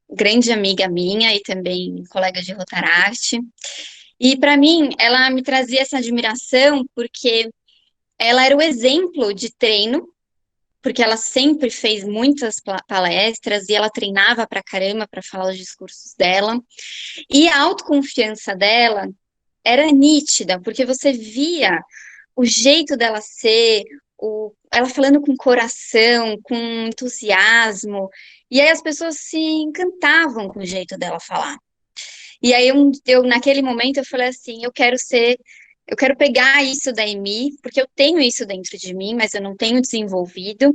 grande amiga minha e também colega de Rotaract. E para mim, ela me trazia essa admiração porque ela era o exemplo de treino, porque ela sempre fez muitas palestras e ela treinava pra caramba para falar os discursos dela. E a autoconfiança dela era nítida, porque você via o jeito dela ser, ela falando com coração, com entusiasmo, e aí as pessoas se encantavam com o jeito dela falar. E aí naquele momento eu falei assim, eu quero pegar isso da Emi, porque eu tenho isso dentro de mim, mas eu não tenho desenvolvido,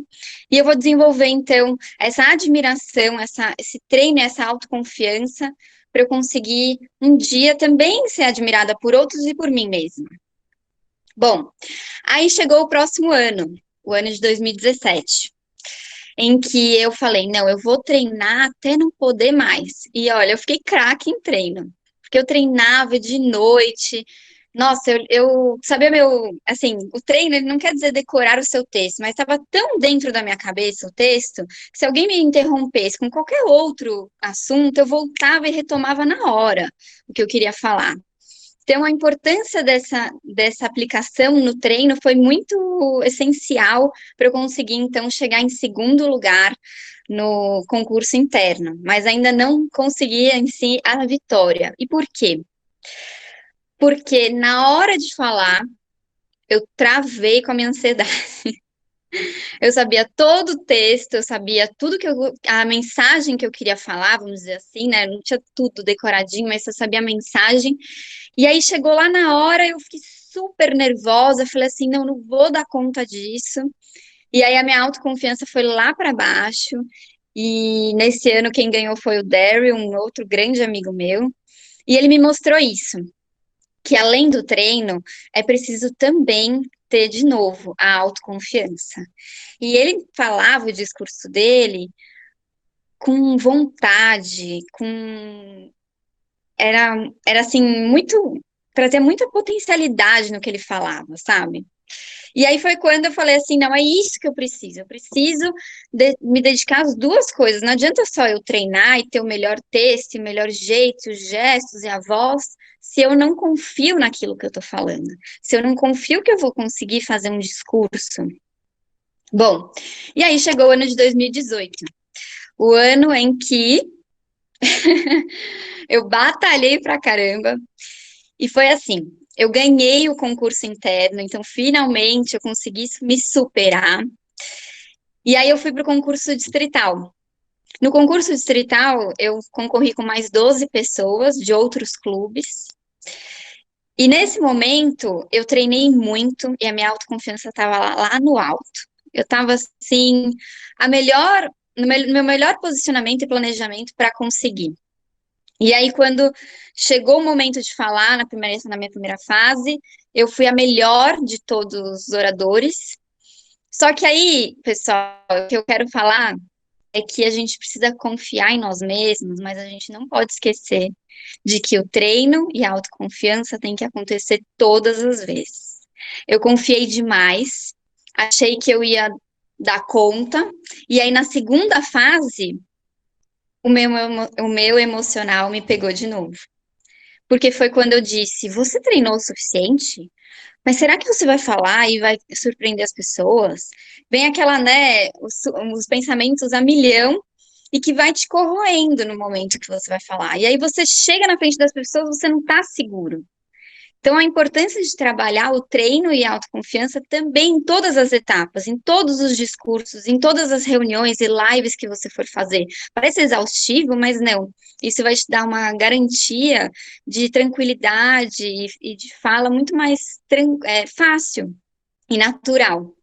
e eu vou desenvolver então essa admiração, esse treino, essa autoconfiança, para eu conseguir um dia também ser admirada por outros e por mim mesma. Bom, aí chegou o próximo ano, o ano de 2017, em que eu falei, não, eu vou treinar até não poder mais. E olha, eu fiquei craque em treino, porque eu treinava de noite. Nossa, eu sabia assim, o treino ele não quer dizer decorar o seu texto, mas estava tão dentro da minha cabeça o texto, que se alguém me interrompesse com qualquer outro assunto, eu voltava e retomava na hora o que eu queria falar. Então, a importância dessa aplicação no treino foi muito essencial para eu conseguir, então, chegar em segundo lugar no concurso interno, mas ainda não conseguia em si a vitória. E por quê? Porque na hora de falar, eu travei com a minha ansiedade. Eu sabia todo o texto, eu sabia tudo a mensagem que eu queria falar, vamos dizer assim, né? Não tinha tudo decoradinho, mas eu sabia a mensagem. E aí chegou lá na hora, eu fiquei super nervosa, falei assim, não vou dar conta disso. E aí a minha autoconfiança foi lá para baixo. E nesse ano quem ganhou foi o Daryl, um outro grande amigo meu. E ele me mostrou isso, que além do treino, é preciso também ter de novo a autoconfiança. E ele falava o discurso dele com vontade, era assim, trazia muita potencialidade no que ele falava, sabe? E aí foi quando eu falei assim, não, é isso que eu preciso me dedicar às duas coisas, não adianta só eu treinar e ter o melhor texto, o melhor jeito, os gestos e a voz, se eu não confio naquilo que eu tô falando, se eu não confio que eu vou conseguir fazer um discurso. Bom, e aí chegou o ano de 2018, o ano em que eu batalhei pra caramba, e foi assim, eu ganhei o concurso interno, então finalmente eu consegui me superar, e aí eu fui para o concurso distrital. No concurso distrital, eu concorri com mais 12 pessoas de outros clubes, e nesse momento eu treinei muito, e a minha autoconfiança estava lá no alto. Eu estava assim, no meu melhor posicionamento e planejamento para conseguir. E aí, quando chegou o momento de falar na minha primeira fase, eu fui a melhor de todos os oradores. Só que aí, pessoal, o que eu quero falar é que a gente precisa confiar em nós mesmos, mas a gente não pode esquecer de que o treino e a autoconfiança tem que acontecer todas as vezes. Eu confiei demais, achei que eu ia dar conta, e aí na segunda fase, o meu emocional me pegou de novo. Porque foi quando eu disse, você treinou o suficiente? Mas será que você vai falar e vai surpreender as pessoas? Vem aquela, né, os pensamentos a milhão e que vai te corroendo no momento que você vai falar. E aí você chega na frente das pessoas, você não tá seguro. Então, a importância de trabalhar o treino e a autoconfiança também em todas as etapas, em todos os discursos, em todas as reuniões e lives que você for fazer. Parece exaustivo, mas não. Isso vai te dar uma garantia de tranquilidade e de fala muito mais fácil e natural.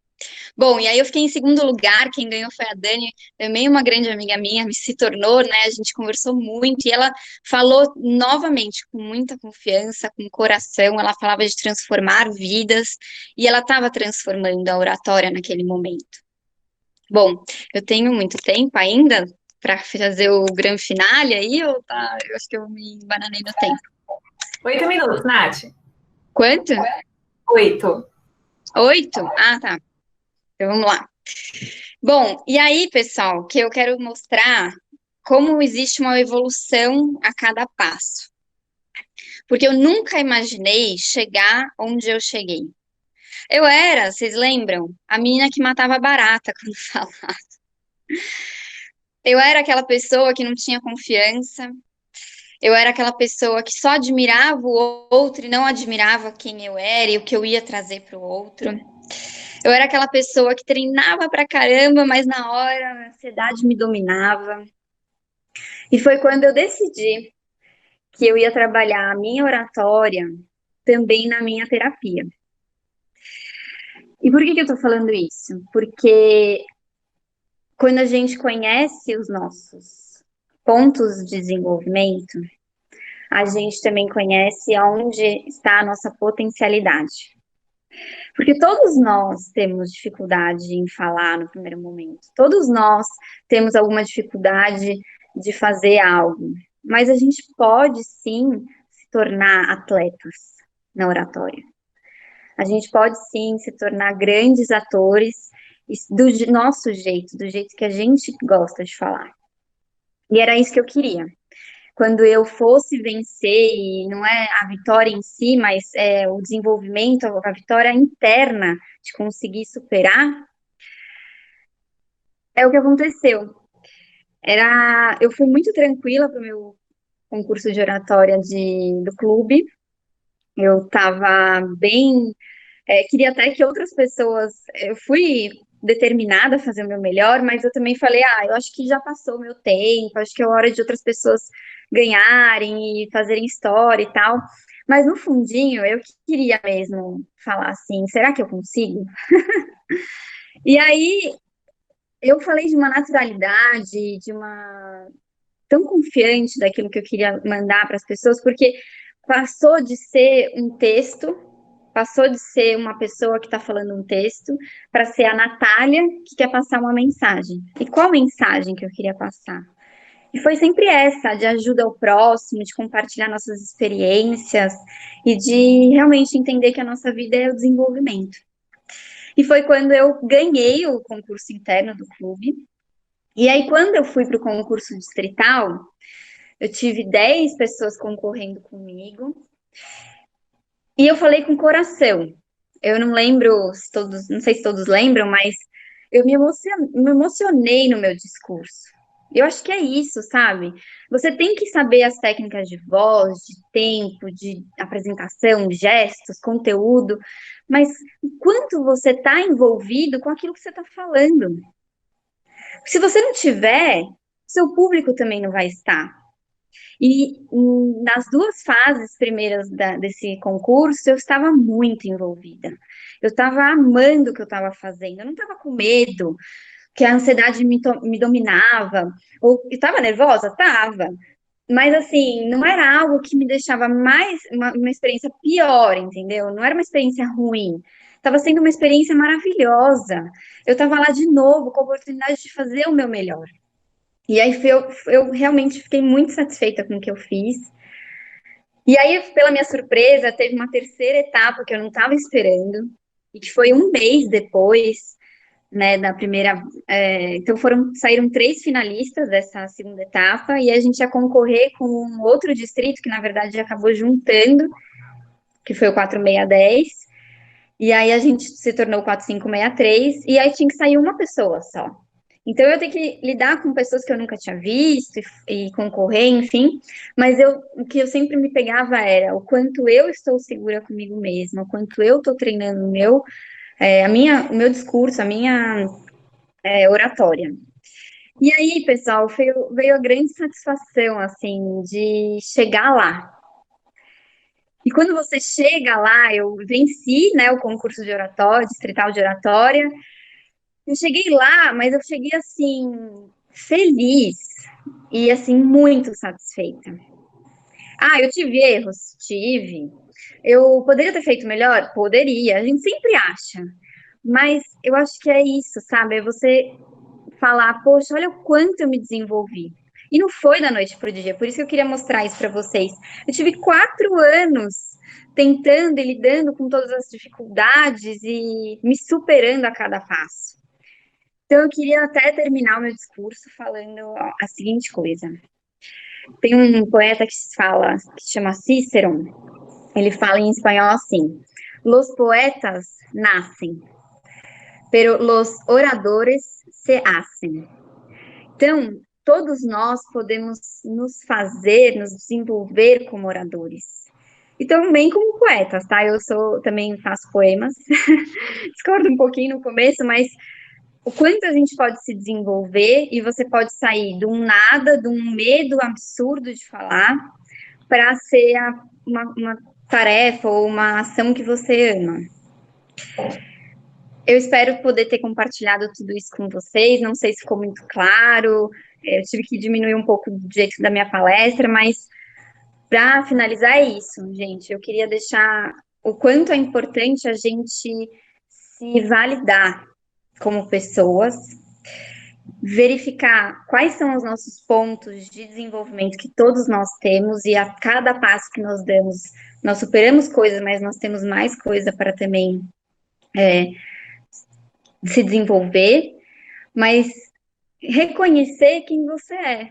Bom, e aí eu fiquei em segundo lugar, quem ganhou foi a Dani, também uma grande amiga minha, se tornou, né, a gente conversou muito, e ela falou novamente, com muita confiança, com coração, ela falava de transformar vidas, e ela estava transformando a oratória naquele momento. Bom, eu tenho muito tempo ainda para fazer o grande finale aí, ou tá? Eu acho que eu me embananei no tempo. 8 minutos, Nath. Quanto? 8. 8? Ah, tá. Então vamos lá. Bom, e aí, pessoal, que eu quero mostrar como existe uma evolução a cada passo. Porque eu nunca imaginei chegar onde eu cheguei. Eu era, vocês lembram? A menina que matava barata quando falava. Eu era aquela pessoa que não tinha confiança. Eu era aquela pessoa que só admirava o outro e não admirava quem eu era e o que eu ia trazer para o outro. Eu era aquela pessoa que treinava pra caramba, mas na hora a ansiedade me dominava. E foi quando eu decidi que eu ia trabalhar a minha oratória também na minha terapia. E por que eu tô falando isso? Porque quando a gente conhece os nossos pontos de desenvolvimento, a gente também conhece onde está a nossa potencialidade. Porque todos nós temos dificuldade em falar no primeiro momento. Todos nós temos alguma dificuldade de fazer algo. Mas a gente pode sim se tornar atletas na oratória. A gente pode sim se tornar grandes atores do nosso jeito, do jeito que a gente gosta de falar. E era isso que eu queria. Quando eu fosse vencer, e não é a vitória em si, mas é o desenvolvimento, a vitória interna de conseguir superar, é o que aconteceu. Eu fui muito tranquila para o meu concurso de oratória do clube. Eu estava bem, queria até que outras pessoas, eu fui determinada a fazer o meu melhor, mas eu também falei, eu acho que já passou o meu tempo, acho que é hora de outras pessoas ganharem e fazerem história e tal. Mas no fundinho, eu queria mesmo falar assim, será que eu consigo? E aí, eu falei de uma naturalidade, tão confiante daquilo que eu queria mandar para as pessoas, porque passou de ser um texto, passou de ser uma pessoa que está falando um texto, para ser a Natália que quer passar uma mensagem. E qual mensagem que eu queria passar? E foi sempre essa, de ajuda ao próximo, de compartilhar nossas experiências e de realmente entender que a nossa vida é o desenvolvimento. E foi quando eu ganhei o concurso interno do clube. E aí, quando eu fui para o concurso distrital, eu tive 10 pessoas concorrendo comigo. E eu falei com coração. Eu não lembro se todos, não sei se todos lembram, mas eu me emocionei no meu discurso. Eu acho que é isso, sabe? Você tem que saber as técnicas de voz, de tempo, de apresentação, gestos, conteúdo, mas o quanto você está envolvido com aquilo que você está falando. Se você não tiver, seu público também não vai estar. E nas 2 fases primeiras desse concurso, eu estava muito envolvida. Eu estava amando o que eu estava fazendo. Eu não estava com medo, que a ansiedade me dominava. Ou estava nervosa? Estava. Mas, assim, não era algo que me deixava mais uma experiência pior, entendeu? Não era uma experiência ruim. Estava sendo uma experiência maravilhosa. Eu estava lá de novo com a oportunidade de fazer o meu melhor. E aí eu realmente fiquei muito satisfeita com o que eu fiz. E aí, pela minha surpresa, teve uma terceira etapa que eu não estava esperando, e que foi um mês depois, né, da primeira. Então saíram 3 finalistas dessa segunda etapa, e a gente ia concorrer com um outro distrito, que na verdade acabou juntando, que foi o 4610, e aí a gente se tornou 4563, e aí tinha que sair uma pessoa só. Então eu tenho que lidar com pessoas que eu nunca tinha visto e concorrer, enfim, mas o que eu sempre me pegava era o quanto eu estou segura comigo mesma, o quanto eu estou treinando o meu discurso, a minha oratória. E aí, pessoal, veio a grande satisfação, assim, de chegar lá. E quando você chega lá, eu venci, né, o concurso de oratória, distrital de oratória. Eu cheguei lá, mas eu cheguei, assim, feliz e, assim, muito satisfeita. Ah, eu tive erros? Tive. Eu poderia ter feito melhor? Poderia. A gente sempre acha. Mas eu acho que é isso, sabe? É você falar, poxa, olha o quanto eu me desenvolvi. E não foi da noite para o dia, por isso que eu queria mostrar isso para vocês. Eu tive 4 anos tentando e lidando com todas as dificuldades e me superando a cada passo. Então, eu queria até terminar o meu discurso falando a seguinte coisa. Tem um poeta que chama Cícero, ele fala em espanhol assim: los poetas nacen, pero los oradores se hacen. Então, todos nós podemos nos desenvolver como oradores. E também como poetas, tá? Eu também faço poemas. Discordo um pouquinho no começo, mas o quanto a gente pode se desenvolver e você pode sair de um nada, de um medo absurdo de falar, para ser uma tarefa ou uma ação que você ama. Eu espero poder ter compartilhado tudo isso com vocês, não sei se ficou muito claro, eu tive que diminuir um pouco do jeito da minha palestra, mas para finalizar é isso, gente, eu queria deixar o quanto é importante a gente se validar como pessoas, verificar quais são os nossos pontos de desenvolvimento que todos nós temos, e a cada passo que nós damos, nós superamos coisas, mas nós temos mais coisa para também se desenvolver, mas reconhecer quem você é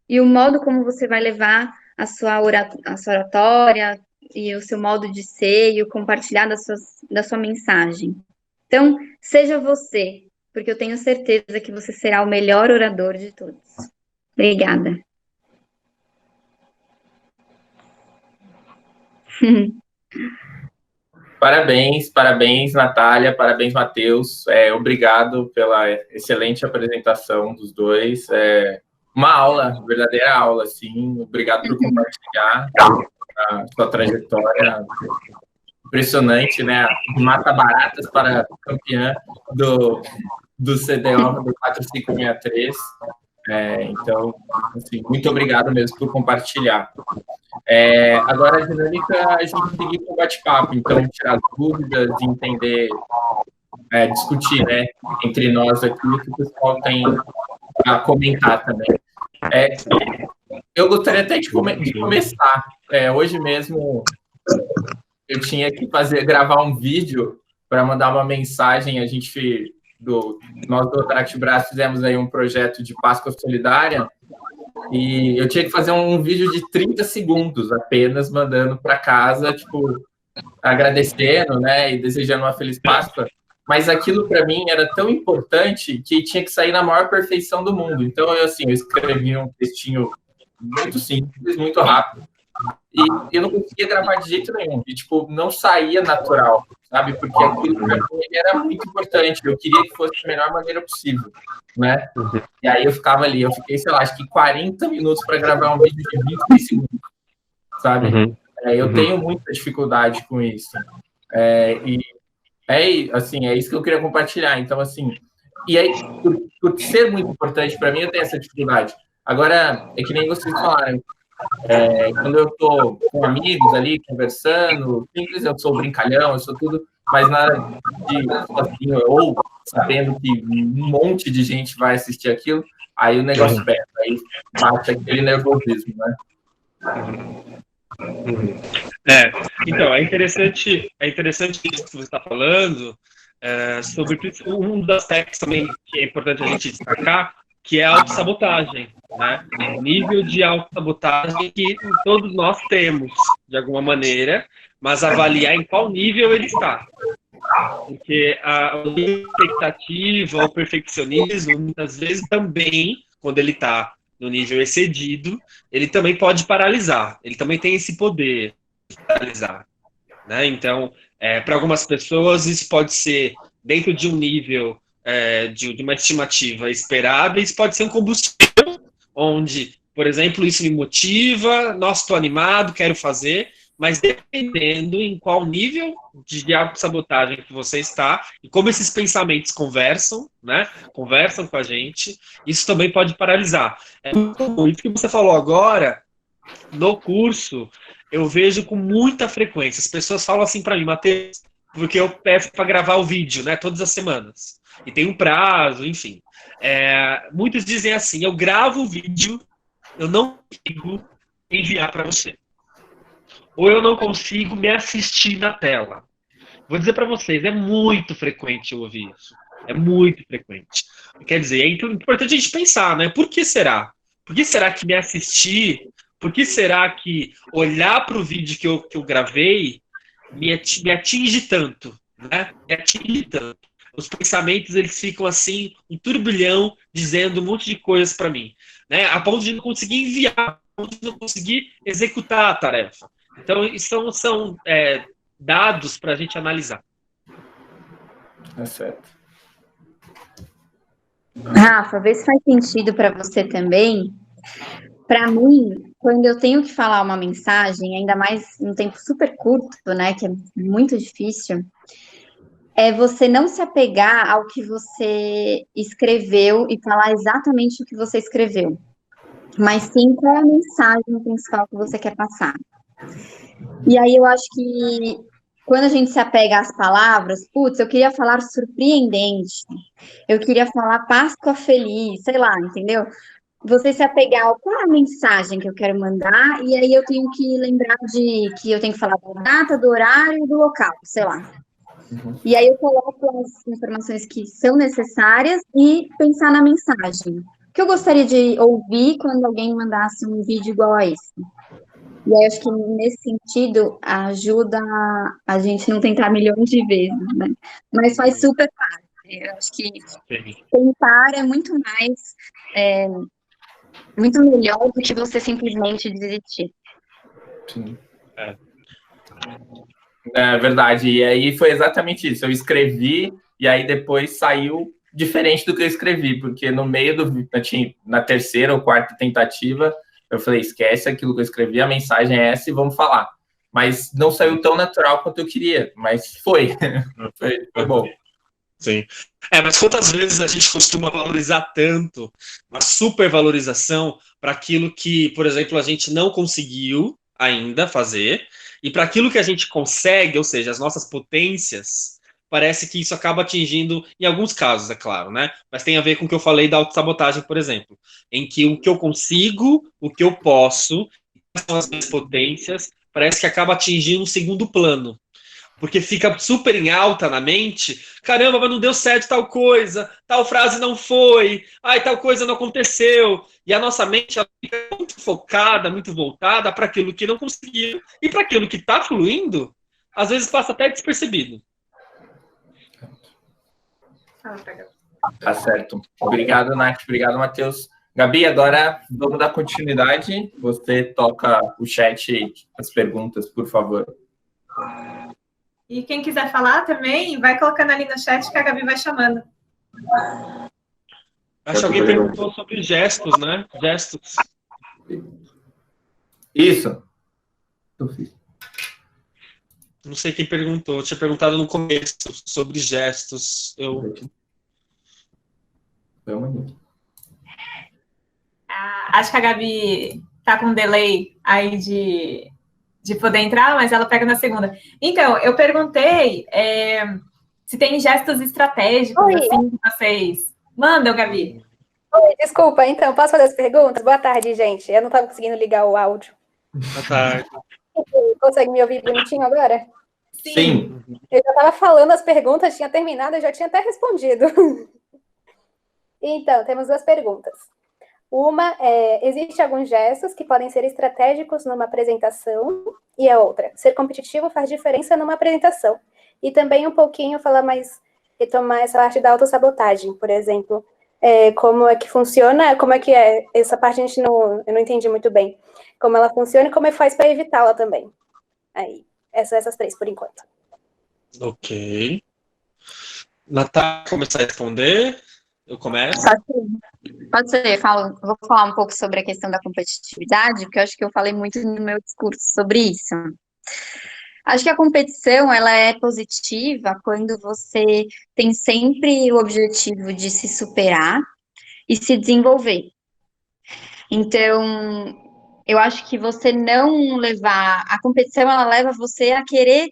e o modo como você vai levar a sua oratória e o seu modo de ser e o compartilhar da sua mensagem. Então, seja você, porque eu tenho certeza que você será o melhor orador de todos. Obrigada. Parabéns, Natália, parabéns, Matheus. Obrigado pela excelente apresentação dos dois. Uma aula, verdadeira aula, assim. Obrigado por compartilhar a sua trajetória. Impressionante, né? Mata baratas para campeã do CDO do 4563. Então, assim, muito obrigado mesmo por compartilhar. Agora a dinâmica, a gente seguir com o bate-papo, então tirar dúvidas, entender, discutir, né, entre nós aqui, o que o pessoal tem a comentar também. Eu gostaria até de começar. Hoje mesmo eu tinha que gravar um vídeo para mandar uma mensagem. Nós do Rotaract Brás fizemos aí um projeto de Páscoa Solidária e eu tinha que fazer um vídeo de 30 segundos apenas, mandando para casa, tipo, agradecendo, né, e desejando uma feliz Páscoa. Mas aquilo para mim era tão importante que tinha que sair na maior perfeição do mundo. Então eu escrevi um textinho muito simples, muito rápido. E eu não conseguia gravar de jeito nenhum. E, tipo, não saía natural, sabe? Porque aquilo para mim era muito importante. Eu queria que fosse da melhor maneira possível, né? E aí eu fiquei, sei lá, acho que 40 minutos para gravar um vídeo de 20 segundos, sabe? Eu tenho muita dificuldade com isso. Assim, é isso que eu queria compartilhar. Então, assim, e aí, por ser muito importante para mim, eu tenho essa dificuldade. Agora, é que nem vocês falaram, quando eu tô com amigos ali, conversando, simples, eu sou brincalhão, eu sou tudo, mas nada de sozinho, ou sabendo que um monte de gente vai assistir aquilo, aí o negócio pega, aí bate aquele nervosismo, né? Então, é interessante isso que você está falando, sobre um dos aspectos também que é importante a gente destacar, que é a autossabotagem, né? O nível de autossabotagem que todos nós temos, de alguma maneira, mas avaliar em qual nível ele está. Porque a expectativa, o perfeccionismo, muitas vezes também, quando ele está no nível excedido, ele também pode paralisar, ele também tem esse poder de paralisar, né? Então, para algumas pessoas, isso pode ser dentro de um nível de uma estimativa esperada, isso pode ser um combustível, onde, por exemplo, isso me motiva, nossa, estou animado, quero fazer, mas dependendo em qual nível de autossabotagem que você está e como esses pensamentos conversam, né? Conversam com a gente, isso também pode paralisar. É muito comum. Isso que você falou agora, no curso, eu vejo com muita frequência. As pessoas falam assim para mim, Matheus, porque eu peço para gravar o vídeo, né? Todas as semanas. E tem um prazo, enfim. Muitos dizem assim, eu gravo o vídeo, eu não consigo enviar para você. Ou eu não consigo me assistir na tela. Vou dizer para vocês, é muito frequente eu ouvir isso. É muito frequente. Quer dizer, é importante a gente pensar, né? Por que será? Por que será que me assistir, por que será que olhar para o vídeo que eu gravei me atinge tanto? Né? Me atinge tanto. Os pensamentos, eles ficam assim, um turbilhão, dizendo um monte de coisas para mim. Né? A ponto de não conseguir enviar, a ponto de não conseguir executar a tarefa. Então, isso são dados para a gente analisar. É certo. Rafa, vê se faz sentido para você também. Para mim, quando eu tenho que falar uma mensagem, ainda mais num tempo super curto, né, que é muito difícil, é você não se apegar ao que você escreveu e falar exatamente o que você escreveu, mas sim qual é a mensagem principal que você quer passar. E aí eu acho que quando a gente se apega às palavras, putz, eu queria falar surpreendente, eu queria falar Páscoa feliz, sei lá, entendeu? Você se apegar ao qual é a mensagem que eu quero mandar, e aí eu tenho que lembrar que eu tenho que falar da data, do horário e do local, sei lá. E aí eu coloco as informações que são necessárias e pensar na mensagem. O que eu gostaria de ouvir quando alguém mandasse um vídeo igual a esse? E aí, acho que nesse sentido ajuda a gente não tentar milhões de vezes, né? Mas faz super parte. Eu acho que tentar é muito mais, muito melhor do que você simplesmente desistir. Sim. É verdade. E aí foi exatamente isso. Eu escrevi e aí depois saiu diferente do que eu escrevi, porque no meio na terceira ou quarta tentativa, eu falei, esquece aquilo que eu escrevi, a mensagem é essa e vamos falar. Mas não saiu tão natural quanto eu queria, mas foi. foi bom. Sim. Mas quantas vezes a gente costuma valorizar tanto, uma supervalorização para aquilo que, por exemplo, a gente não conseguiu ainda fazer, e para aquilo que a gente consegue, ou seja, as nossas potências, parece que isso acaba atingindo, em alguns casos, é claro, né? Mas tem a ver com o que eu falei da autossabotagem, por exemplo, em que o que eu consigo, o que eu posso, quais são as minhas potências, parece que acaba atingindo um segundo plano. Porque fica super em alta na mente, caramba, mas não deu certo tal coisa, tal frase não foi, tal coisa não aconteceu. E a nossa mente ela fica muito focada, muito voltada para aquilo que não conseguiu. E para aquilo que está fluindo, às vezes passa até despercebido. Tá certo. Obrigado, Nath. Obrigado, Matheus. Gabi, agora vamos dar continuidade. Você toca o chat, as perguntas, por favor. E quem quiser falar também, vai colocando ali no chat que a Gabi vai chamando. Acho que alguém perguntou sobre gestos, né? Gestos. Isso. Não sei quem perguntou. Eu tinha perguntado no começo sobre gestos. Acho que a Gabi tá com um delay aí de poder entrar, mas ela pega na segunda. Então, eu perguntei se tem gestos estratégicos, assim, que vocês mandam, Gabi. Oi, desculpa, então, posso fazer as perguntas? Boa tarde, gente. Eu não estava conseguindo ligar o áudio. Boa tarde. Consegue me ouvir bonitinho agora? Sim. Eu já estava falando as perguntas, tinha terminado, eu já tinha até respondido. Então, temos 2 perguntas. Uma é, existe alguns gestos que podem ser estratégicos numa apresentação? E a outra, ser competitivo faz diferença numa apresentação? E também um pouquinho falar mais, retomar essa parte da autossabotagem, por exemplo. Como é que funciona, como é que é, essa parte eu não entendi muito bem. Como ela funciona e como é que faz para evitá-la também. Aí, essas 3 por enquanto. Ok. Natália, começar a responder? Eu começo? Pode ser, vou falar um pouco sobre a questão da competitividade, porque eu acho que eu falei muito no meu discurso sobre isso. Acho que a competição, ela é positiva quando você tem sempre o objetivo de se superar e se desenvolver. Então, eu acho que você não levar... A competição, ela leva você a querer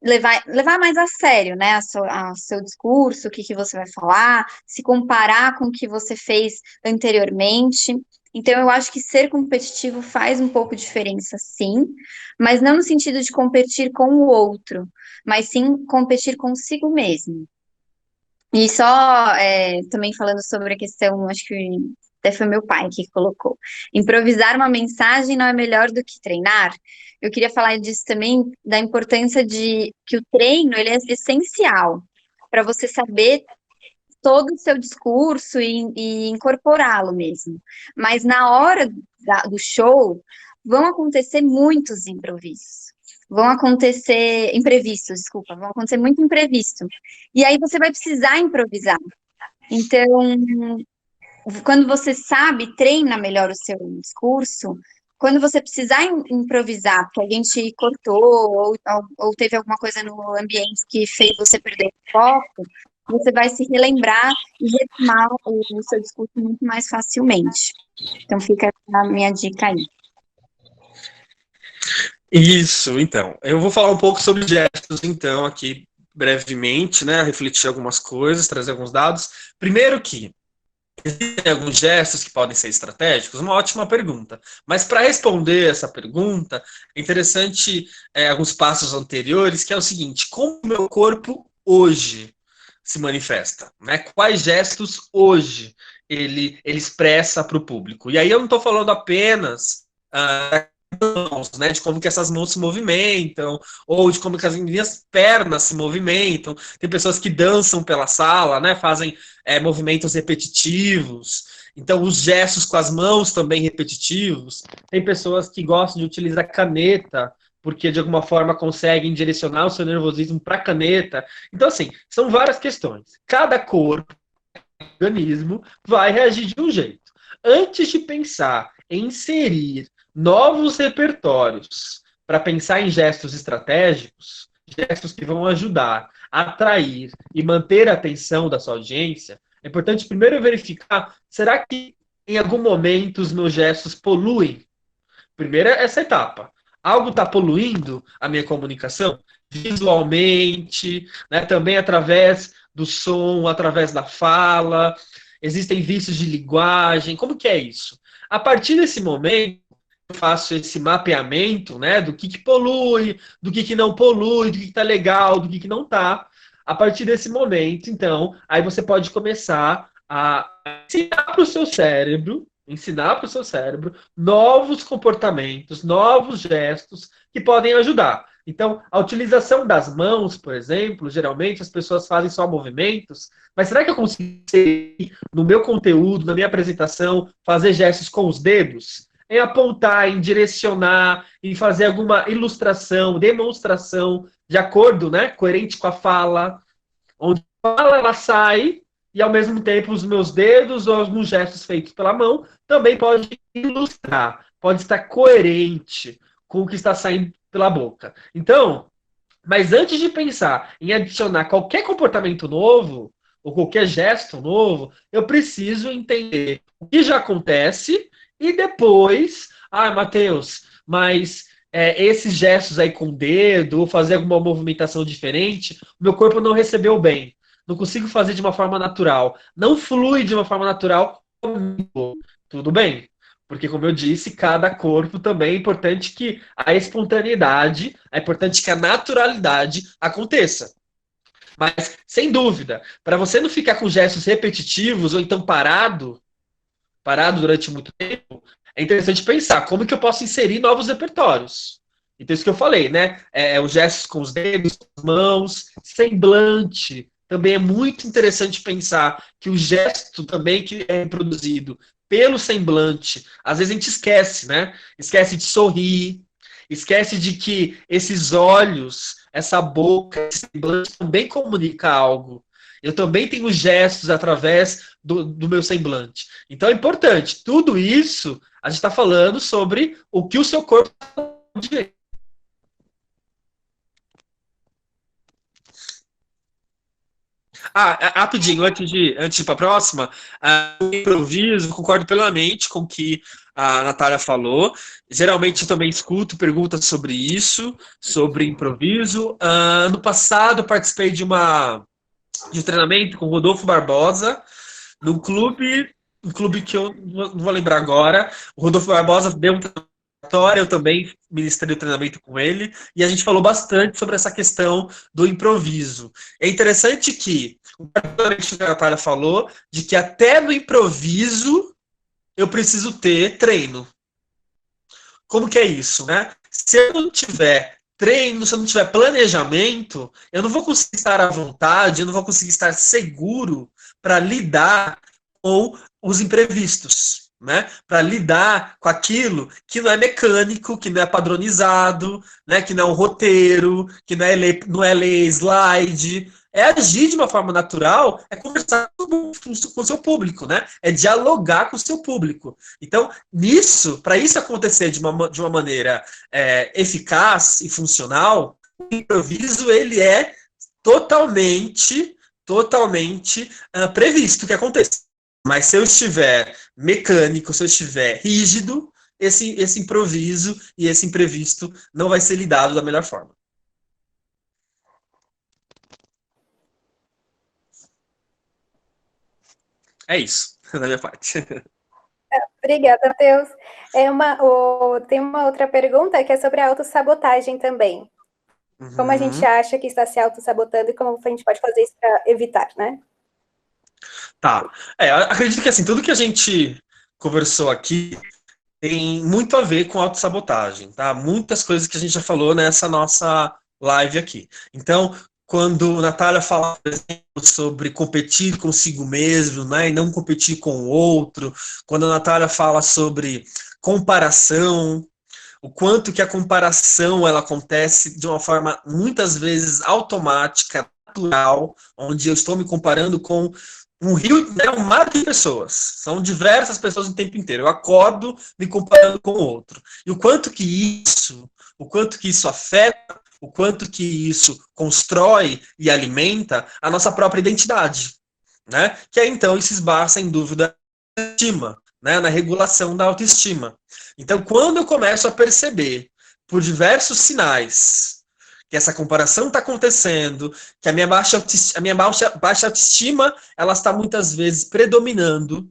levar mais a sério, né, o seu discurso, o que você vai falar, se comparar com o que você fez anteriormente. Então, eu acho que ser competitivo faz um pouco de diferença, sim, mas não no sentido de competir com o outro, mas sim competir consigo mesmo. E só também falando sobre a questão, acho que até foi meu pai que colocou, improvisar uma mensagem não é melhor do que treinar. Eu queria falar disso também, da importância de que o treino, ele é essencial para você saber todo o seu discurso e incorporá-lo mesmo. Mas na hora do show, vão acontecer muitos improvisos. Vão acontecer vão acontecer muito imprevisto. E aí você vai precisar improvisar. Então, quando você sabe, treina melhor o seu discurso, quando você precisar improvisar, porque alguém te cortou, ou teve alguma coisa no ambiente que fez você perder o foco, você vai se relembrar e retomar o seu discurso muito mais facilmente. Então, fica a minha dica aí. Isso, então. Eu vou falar um pouco sobre gestos, então, aqui brevemente, né? Refletir algumas coisas, trazer alguns dados. Primeiro que existem alguns gestos que podem ser estratégicos? Uma ótima pergunta. Mas para responder essa pergunta, é interessante alguns passos anteriores, que é o seguinte: como o meu corpo hoje se manifesta? Né? Quais gestos hoje ele expressa para o público? E aí eu não estou falando apenas mãos, né, de como que essas mãos se movimentam, ou de como que as minhas pernas se movimentam. Tem pessoas que dançam pela sala, né, fazem movimentos repetitivos. Então, os gestos com as mãos também repetitivos. Tem pessoas que gostam de utilizar caneta, porque de alguma forma conseguem direcionar o seu nervosismo para a caneta. Então, assim, são várias questões. Cada corpo, organismo, vai reagir de um jeito. Antes de pensar em inserir novos repertórios para pensar em gestos estratégicos, gestos que vão ajudar a atrair e manter a atenção da sua audiência, é importante primeiro verificar, será que em algum momento os meus gestos poluem? Primeiro essa etapa. Algo está poluindo a minha comunicação? Visualmente, né, também através do som, através da fala, existem vícios de linguagem, como que é isso? A partir desse momento, eu faço esse mapeamento, né, do que polui, do que não polui, do que está legal, do que não está. A partir desse momento, então, aí você pode começar a ensinar para o seu cérebro novos comportamentos, novos gestos que podem ajudar. Então, a utilização das mãos, por exemplo, geralmente as pessoas fazem só movimentos, mas será que eu consigo, no meu conteúdo, na minha apresentação, fazer gestos com os dedos? Em apontar, em direcionar, em fazer alguma ilustração, demonstração, de acordo, né, coerente com a fala, onde a fala ela sai e ao mesmo tempo os meus dedos ou alguns gestos feitos pela mão também pode ilustrar, pode estar coerente com o que está saindo pela boca. Então, mas antes de pensar em adicionar qualquer comportamento novo ou qualquer gesto novo, eu preciso entender o que já acontece e depois, Matheus, mas esses gestos aí com o dedo, ou fazer alguma movimentação diferente, o meu corpo não recebeu bem. não consigo fazer de uma forma natural, não flui de uma forma natural comigo. Tudo bem. Porque, como eu disse, cada corpo também é importante que a espontaneidade, é importante que a naturalidade aconteça. Mas, sem dúvida, para você não ficar com gestos repetitivos ou então parado durante muito tempo, é interessante pensar como que eu posso inserir novos repertórios. Então, isso que eu falei, né? Os gestos com os dedos, com as mãos, semblante. Também é muito interessante pensar que o gesto também que é produzido pelo semblante, às vezes a gente esquece, né? Esquece de sorrir, esquece de que esses olhos, essa boca, esse semblante também comunica algo. Eu também tenho gestos através do meu semblante. Então é importante. Tudo isso, a gente está falando sobre o que o seu corpo pode. Rapidinho, antes de ir para a próxima, o improviso, concordo plenamente com o que a Natália falou. Geralmente eu também escuto perguntas sobre isso, sobre improviso. No passado, eu participei de um treinamento com o Rodolfo Barbosa, num clube que eu não vou lembrar agora. O Rodolfo Barbosa deu um eu também ministrei o treinamento com ele, e a gente falou bastante sobre essa questão do improviso. É interessante que, o que a Natália falou, de que até no improviso eu preciso ter treino. Como que é isso, né? Se eu não tiver treino, se eu não tiver planejamento, eu não vou conseguir estar à vontade, eu não vou conseguir estar seguro para lidar com os imprevistos. Né, para lidar com aquilo que não é mecânico, que não é padronizado, né, que não é um roteiro, que não é ler slide. É agir de uma forma natural, é conversar com o seu público, né? É dialogar com o seu público. Então, para isso acontecer de uma maneira eficaz e funcional, o improviso ele é totalmente previsto que aconteça. Mas se eu estiver mecânico, se eu estiver rígido, esse improviso e esse imprevisto não vai ser lidado da melhor forma. É isso, da minha parte. Obrigada, Matheus. Tem uma outra pergunta que é sobre a autossabotagem também. Como a gente acha que está se autossabotando e como a gente pode fazer isso para evitar, né? Tá. Acredito que assim, tudo que a gente conversou aqui tem muito a ver com autossabotagem, tá? Muitas coisas que a gente já falou nessa nossa live aqui. Então, quando a Natália fala, por exemplo, sobre competir consigo mesmo, né, e não competir com o outro, quando a Natália fala sobre comparação, o quanto que a comparação ela acontece de uma forma muitas vezes automática, natural, onde eu estou me comparando com um rio, né, um mar de pessoas. São diversas pessoas o tempo inteiro. Eu acordo me comparando com o outro. E o quanto que isso afeta, o quanto que isso constrói e alimenta a nossa própria identidade, né? Que aí, então, isso esbarra, sem dúvida, na autoestima, né? Na regulação da autoestima. Então, quando eu começo a perceber, por diversos sinais, que essa comparação está acontecendo, que a minha baixa autoestima ela está muitas vezes predominando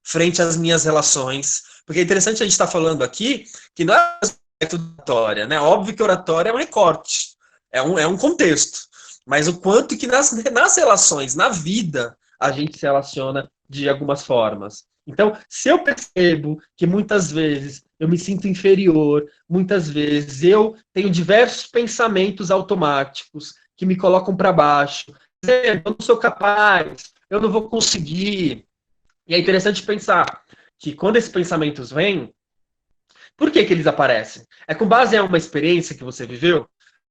frente às minhas relações. Porque é interessante a gente estar falando aqui que não é aspecto da oratória, né? Óbvio que oratória é um recorte, é um contexto. Mas o quanto que nas relações, na vida, a gente se relaciona de algumas formas. Então, se eu percebo que muitas vezes eu me sinto inferior, muitas vezes eu tenho diversos pensamentos automáticos que me colocam para baixo, eu não sou capaz, eu não vou conseguir. E é interessante pensar que quando esses pensamentos vêm, por que eles aparecem? É com base em uma experiência que você viveu?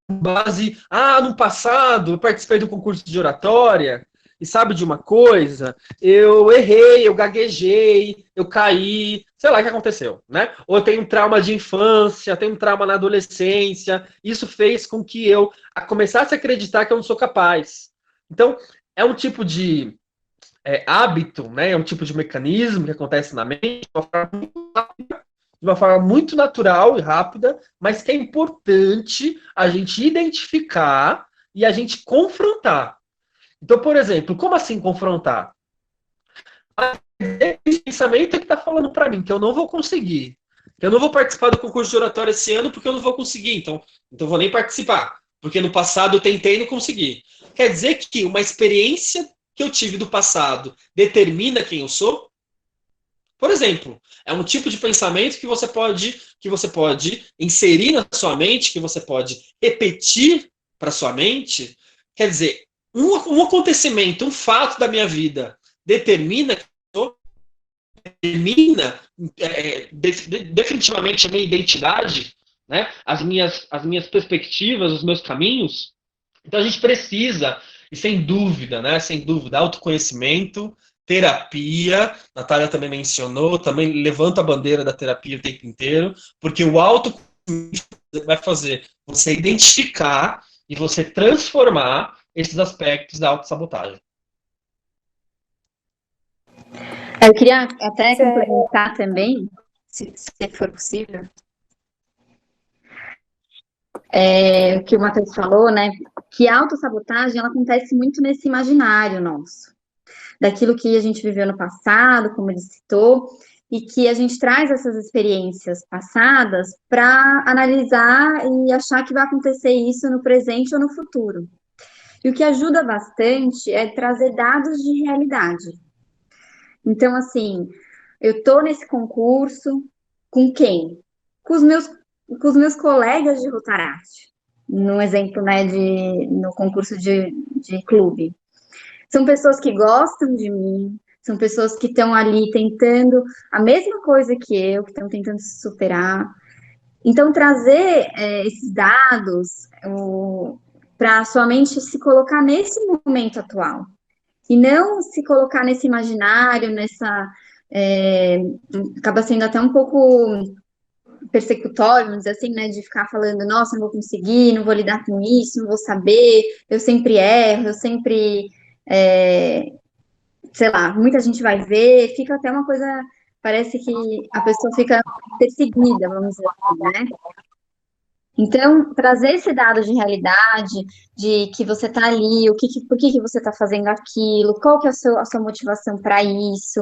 Com base, no passado eu participei do concurso de oratória, e sabe de uma coisa? Eu errei, eu gaguejei, eu caí, sei lá o que aconteceu, né? Ou eu tenho um trauma de infância, tenho um trauma na adolescência, isso fez com que eu começasse a acreditar que eu não sou capaz. Então, é um tipo de hábito, né? É um tipo de mecanismo que acontece na mente de uma forma muito natural e rápida, mas que é importante a gente identificar e a gente confrontar. Então, por exemplo, como assim confrontar? Esse pensamento é que está falando para mim que eu não vou conseguir. Eu não vou participar do concurso de oratória esse ano porque eu não vou conseguir. Então vou nem participar. Porque no passado eu tentei e não consegui. Quer dizer que uma experiência que eu tive do passado determina quem eu sou? Por exemplo, é um tipo de pensamento que você pode inserir na sua mente, que você pode repetir para sua mente. Quer dizer, um acontecimento, um fato da minha vida determina definitivamente a minha identidade, né? As minhas perspectivas, os meus caminhos. Então a gente precisa, e sem dúvida, autoconhecimento, terapia, a Natália também mencionou, também levanta a bandeira da terapia o tempo inteiro, porque o autoconhecimento vai fazer você identificar e você transformar esses aspectos da autossabotagem. Eu queria até complementar também, se for possível, o que o Matheus falou, né? Que a autossabotagem ela acontece muito nesse imaginário nosso, daquilo que a gente viveu no passado, como ele citou, e que a gente traz essas experiências passadas para analisar e achar que vai acontecer isso no presente ou no futuro. E o que ajuda bastante é trazer dados de realidade. Então, assim, eu estou nesse concurso com quem? Com os meus colegas de Rotaract, no exemplo, né, no concurso de clube. São pessoas que gostam de mim, são pessoas que estão ali tentando a mesma coisa que eu, que estão tentando se superar. Então, trazer esses dados para a sua mente se colocar nesse momento atual. E não se colocar nesse imaginário, acaba sendo até um pouco persecutório, vamos dizer assim, né, de ficar falando, nossa, não vou conseguir, não vou lidar com isso, não vou saber, eu sempre erro, eu sempre, sei lá, muita gente vai ver, fica até uma coisa, parece que a pessoa fica perseguida, vamos dizer assim, né? Então, trazer esse dado de realidade, de que você está ali, por que você está fazendo aquilo, qual que é a sua motivação para isso,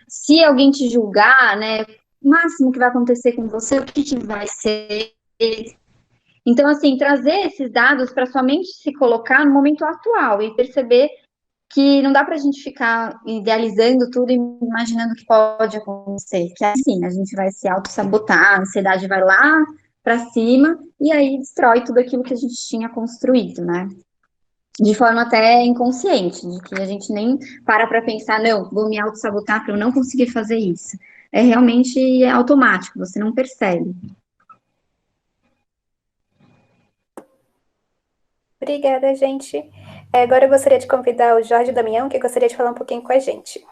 se alguém te julgar, né, o máximo que vai acontecer com você, o que vai ser. Então, assim, trazer esses dados para sua mente se colocar no momento atual e perceber que não dá para a gente ficar idealizando tudo e imaginando o que pode acontecer, que assim, a gente vai se auto-sabotar, a ansiedade vai lá para cima, e aí destrói tudo aquilo que a gente tinha construído, né? De forma até inconsciente, de que a gente nem para pensar, não, vou me auto-sabotar para eu não conseguir fazer isso. É realmente automático, você não percebe. Obrigada, gente. Agora eu gostaria de convidar o Jorge Damião, que gostaria de falar um pouquinho com a gente.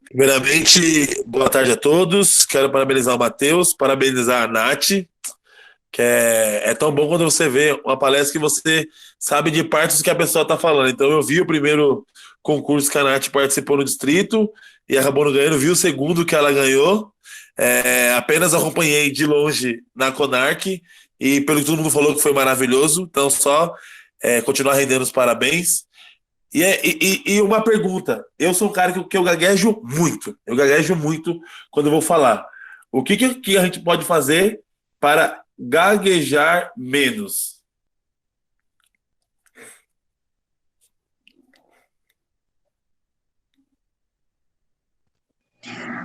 Primeiramente, boa tarde a todos. Quero parabenizar o Matheus, parabenizar a Nath, que é tão bom quando você vê uma palestra que você sabe de partes do que a pessoa está falando. Então, eu vi o primeiro concurso que a Nath participou no distrito e acabou não ganhando, vi o segundo que ela ganhou. Apenas acompanhei de longe na Conarc e pelo que todo mundo falou que foi maravilhoso. Então, só continuar rendendo os parabéns. E uma pergunta. Eu sou um cara que eu gaguejo muito. Eu gaguejo muito quando eu vou falar. O que a gente pode fazer para gaguejar menos?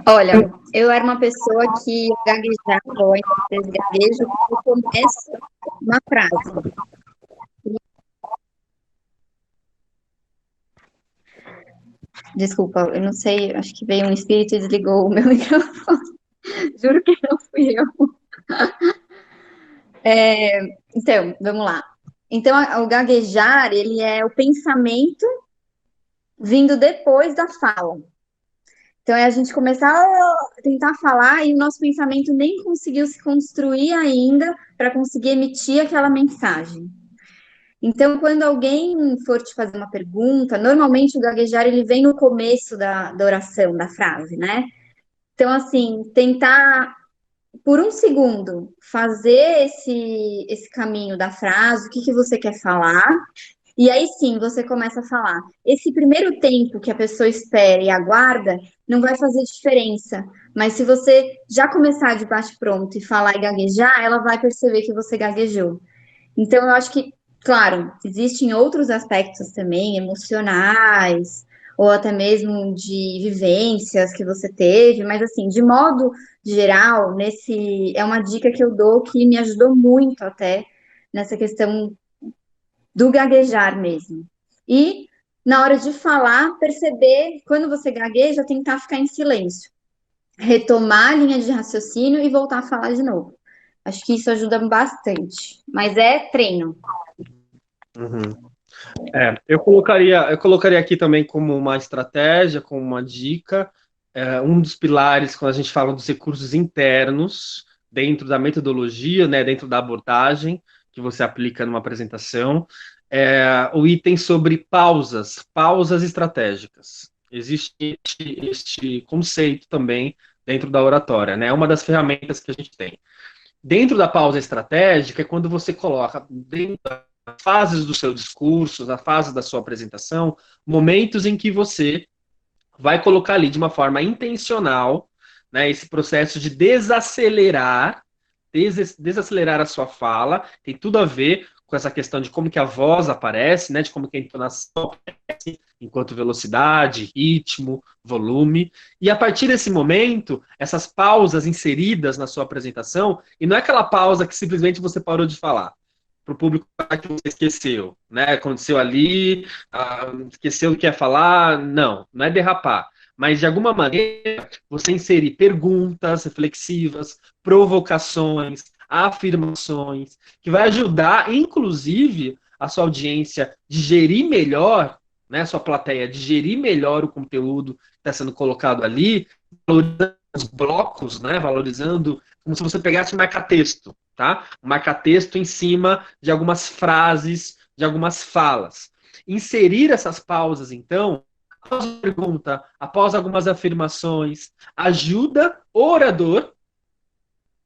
Olha, eu era uma pessoa que gaguejava, ou ainda fez gaguejo, no começo uma frase. Desculpa, eu não sei, acho que veio um espírito e desligou o meu microfone. Juro que não fui eu. Então, vamos lá. Então, o gaguejar, ele é o pensamento vindo depois da fala. Então, é a gente começar a tentar falar e o nosso pensamento nem conseguiu se construir ainda para conseguir emitir aquela mensagem. Então, quando alguém for te fazer uma pergunta, normalmente o gaguejar ele vem no começo da oração, da frase, né? Então, assim, tentar, por um segundo, fazer esse caminho da frase, o que você quer falar, E aí sim, você começa a falar. Esse primeiro tempo que a pessoa espera e aguarda não vai fazer diferença. Mas se você já começar de bate-pronto e falar e gaguejar, ela vai perceber que você gaguejou. Então, eu acho que, claro, existem outros aspectos também, emocionais, ou até mesmo de vivências que você teve, mas assim, de modo geral, é uma dica que eu dou que me ajudou muito até nessa questão do gaguejar mesmo. E na hora de falar, perceber, quando você gagueja, tentar ficar em silêncio, retomar a linha de raciocínio e voltar a falar de novo. Acho que isso ajuda bastante, mas é treino. Uhum. Eu colocaria aqui também como uma estratégia, como uma dica, um dos pilares quando a gente fala dos recursos internos dentro da metodologia, né, dentro da abordagem que você aplica numa apresentação, o item sobre pausas estratégicas. Existe este conceito também dentro da oratória, né? É uma das ferramentas que a gente tem. Dentro da pausa estratégica é quando você coloca dentro das fases do seu discurso, na fase da sua apresentação, momentos em que você vai colocar ali de uma forma intencional, né, esse processo de desacelerar a sua fala, tem tudo a ver com essa questão de como que a voz aparece, né, de como que a entonação aparece, enquanto velocidade, ritmo, volume, e a partir desse momento, essas pausas inseridas na sua apresentação, e não é aquela pausa que simplesmente você parou de falar, para o público que você esqueceu, né, aconteceu ali, esqueceu o que ia falar, não é derrapar, mas de alguma maneira você inserir perguntas reflexivas, provocações, afirmações, que vai ajudar, inclusive, a sua audiência digerir melhor, né, a sua plateia digerir melhor o conteúdo que está sendo colocado ali, valorizando os blocos, né, valorizando como se você pegasse um marca-texto, tá? Um marca-texto em cima de algumas frases, de algumas falas. Inserir essas pausas, então, após a pergunta, após algumas afirmações, ajuda o orador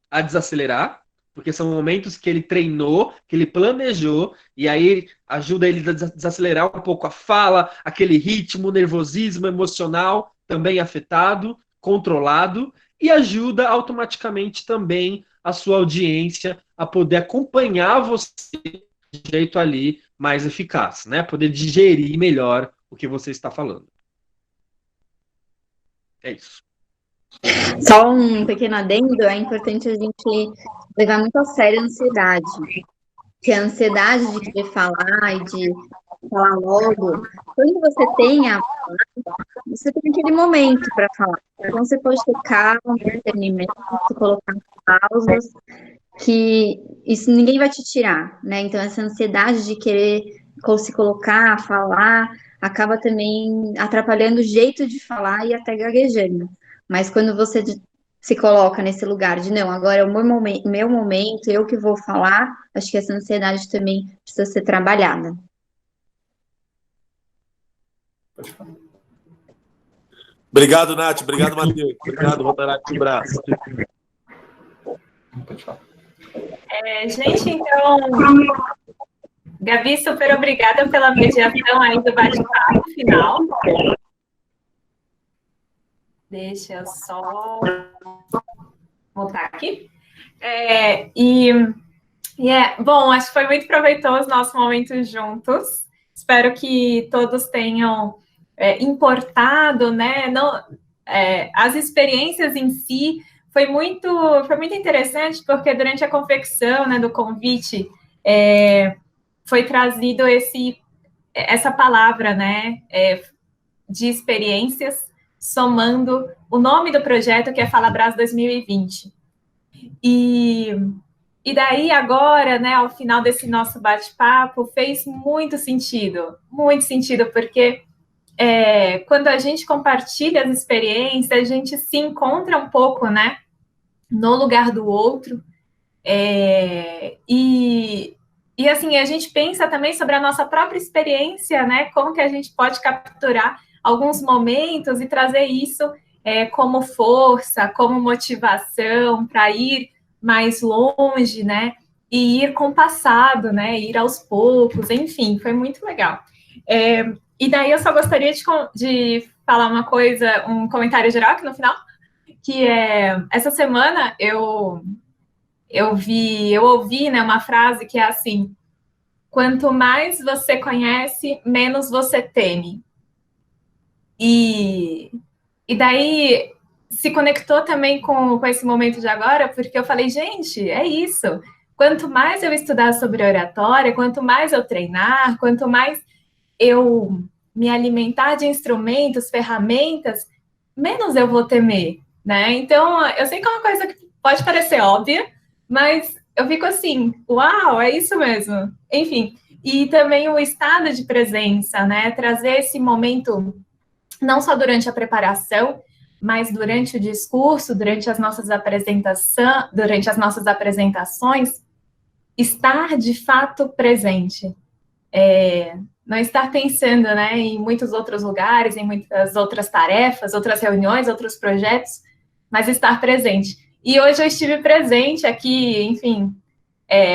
a desacelerar, porque são momentos que ele treinou, que ele planejou, e aí ajuda ele a desacelerar um pouco a fala, aquele ritmo, nervosismo emocional também afetado, controlado, e ajuda automaticamente também a sua audiência a poder acompanhar você de jeito ali mais eficaz, né? Poder digerir melhor o que você está falando. É isso. Só um pequeno adendo, é importante a gente levar muito a sério a ansiedade. Que a ansiedade de querer falar e de falar logo, quando você você tem aquele momento para falar. Então você pode ter calma, discernimento, colocar pausas, que isso ninguém vai te tirar, né? Então essa ansiedade de querer se colocar, falar, acaba também atrapalhando o jeito de falar e até gaguejando. Mas quando você se coloca nesse lugar de não, agora é o meu momento, eu que vou falar, acho que essa ansiedade também precisa ser trabalhada. Obrigado, Nath. Obrigado, Matheus. Obrigado, Rotaract Braço. Gente, então, Gabi, super obrigada pela mediação aí do bate-papo final. Deixa eu só voltar aqui. Bom, acho que foi muito proveitoso nosso momento juntos. Espero que todos tenham importado, né? As experiências em si foi muito interessante, porque durante a confecção, né, do convite foi trazido essa palavra, né, de experiências, somando o nome do projeto, que é Falabras 2020. E daí, agora, né, ao final desse nosso bate-papo, fez muito sentido, porque quando a gente compartilha as experiências, a gente se encontra um pouco, né, no lugar do outro, e assim, a gente pensa também sobre a nossa própria experiência, né, como que a gente pode capturar alguns momentos e trazer isso como força, como motivação para ir mais longe, né? e ir compassado, né? Ir aos poucos, enfim, foi muito legal. E daí eu só gostaria de falar uma coisa, um comentário geral aqui no final, que essa semana eu ouvi, né, uma frase que é assim: quanto mais você conhece, menos você teme. E daí se conectou também com esse momento de agora, porque eu falei, gente, é isso. Quanto mais eu estudar sobre oratória, quanto mais eu treinar, quanto mais eu me alimentar de instrumentos, ferramentas, menos eu vou temer, né? Então, eu sei que é uma coisa que pode parecer óbvia, mas eu fico assim, uau, é isso mesmo. Enfim, e também o estado de presença, né? Trazer esse momento, não só durante a preparação, mas durante o discurso, durante as nossas apresentações, estar de fato presente. Não estar pensando, né, em muitos outros lugares, em muitas outras tarefas, outras reuniões, outros projetos, mas estar presente. E hoje eu estive presente aqui, enfim,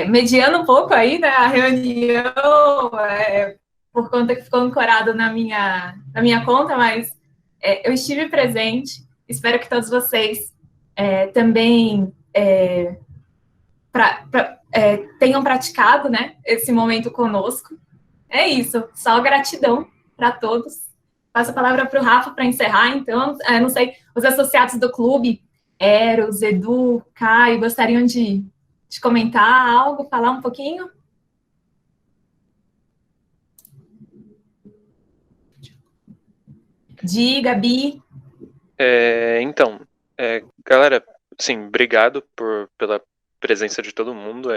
mediando um pouco aí, né, a reunião, por conta que ficou ancorado na minha conta, mas eu estive presente. Espero que todos vocês também tenham praticado, né, esse momento conosco. É isso, só gratidão para todos. Passo a palavra para o Rafa para encerrar, então, não sei, os associados do clube, Eros, Edu, Caio, gostariam de comentar algo, falar um pouquinho? Diga, Gabi. Então, galera, sim, obrigado pela presença de todo mundo.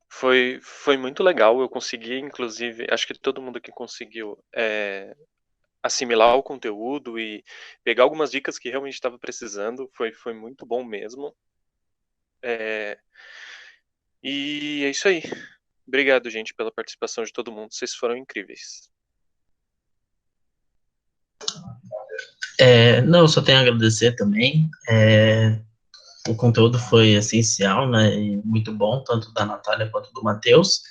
Foi muito legal. Eu consegui, inclusive, acho que todo mundo aqui conseguiu assimilar o conteúdo e pegar algumas dicas que realmente estava precisando. Foi muito bom mesmo. E é isso aí. Obrigado, gente, pela participação de todo mundo. Vocês foram incríveis. Não, eu só tenho a agradecer também. O conteúdo foi essencial, né? E muito bom, tanto da Natália quanto do Matheus.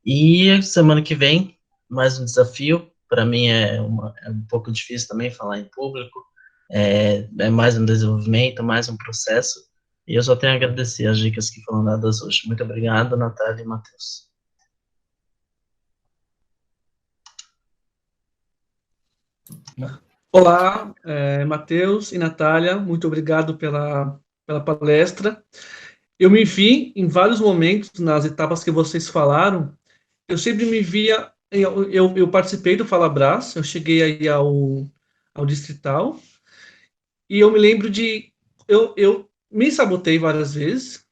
E semana que vem, mais um desafio. Para mim é um pouco difícil também falar em público. É mais um desenvolvimento, mais um processo. E eu só tenho a agradecer as dicas que foram dadas hoje. Muito obrigado, Natália e Matheus. Olá, Matheus e Natália, muito obrigado pela palestra. Eu me vi em vários momentos nas etapas que vocês falaram, eu sempre me via, eu participei do Falabras, eu cheguei aí ao Distrital, e eu me lembro eu me sabotei várias vezes,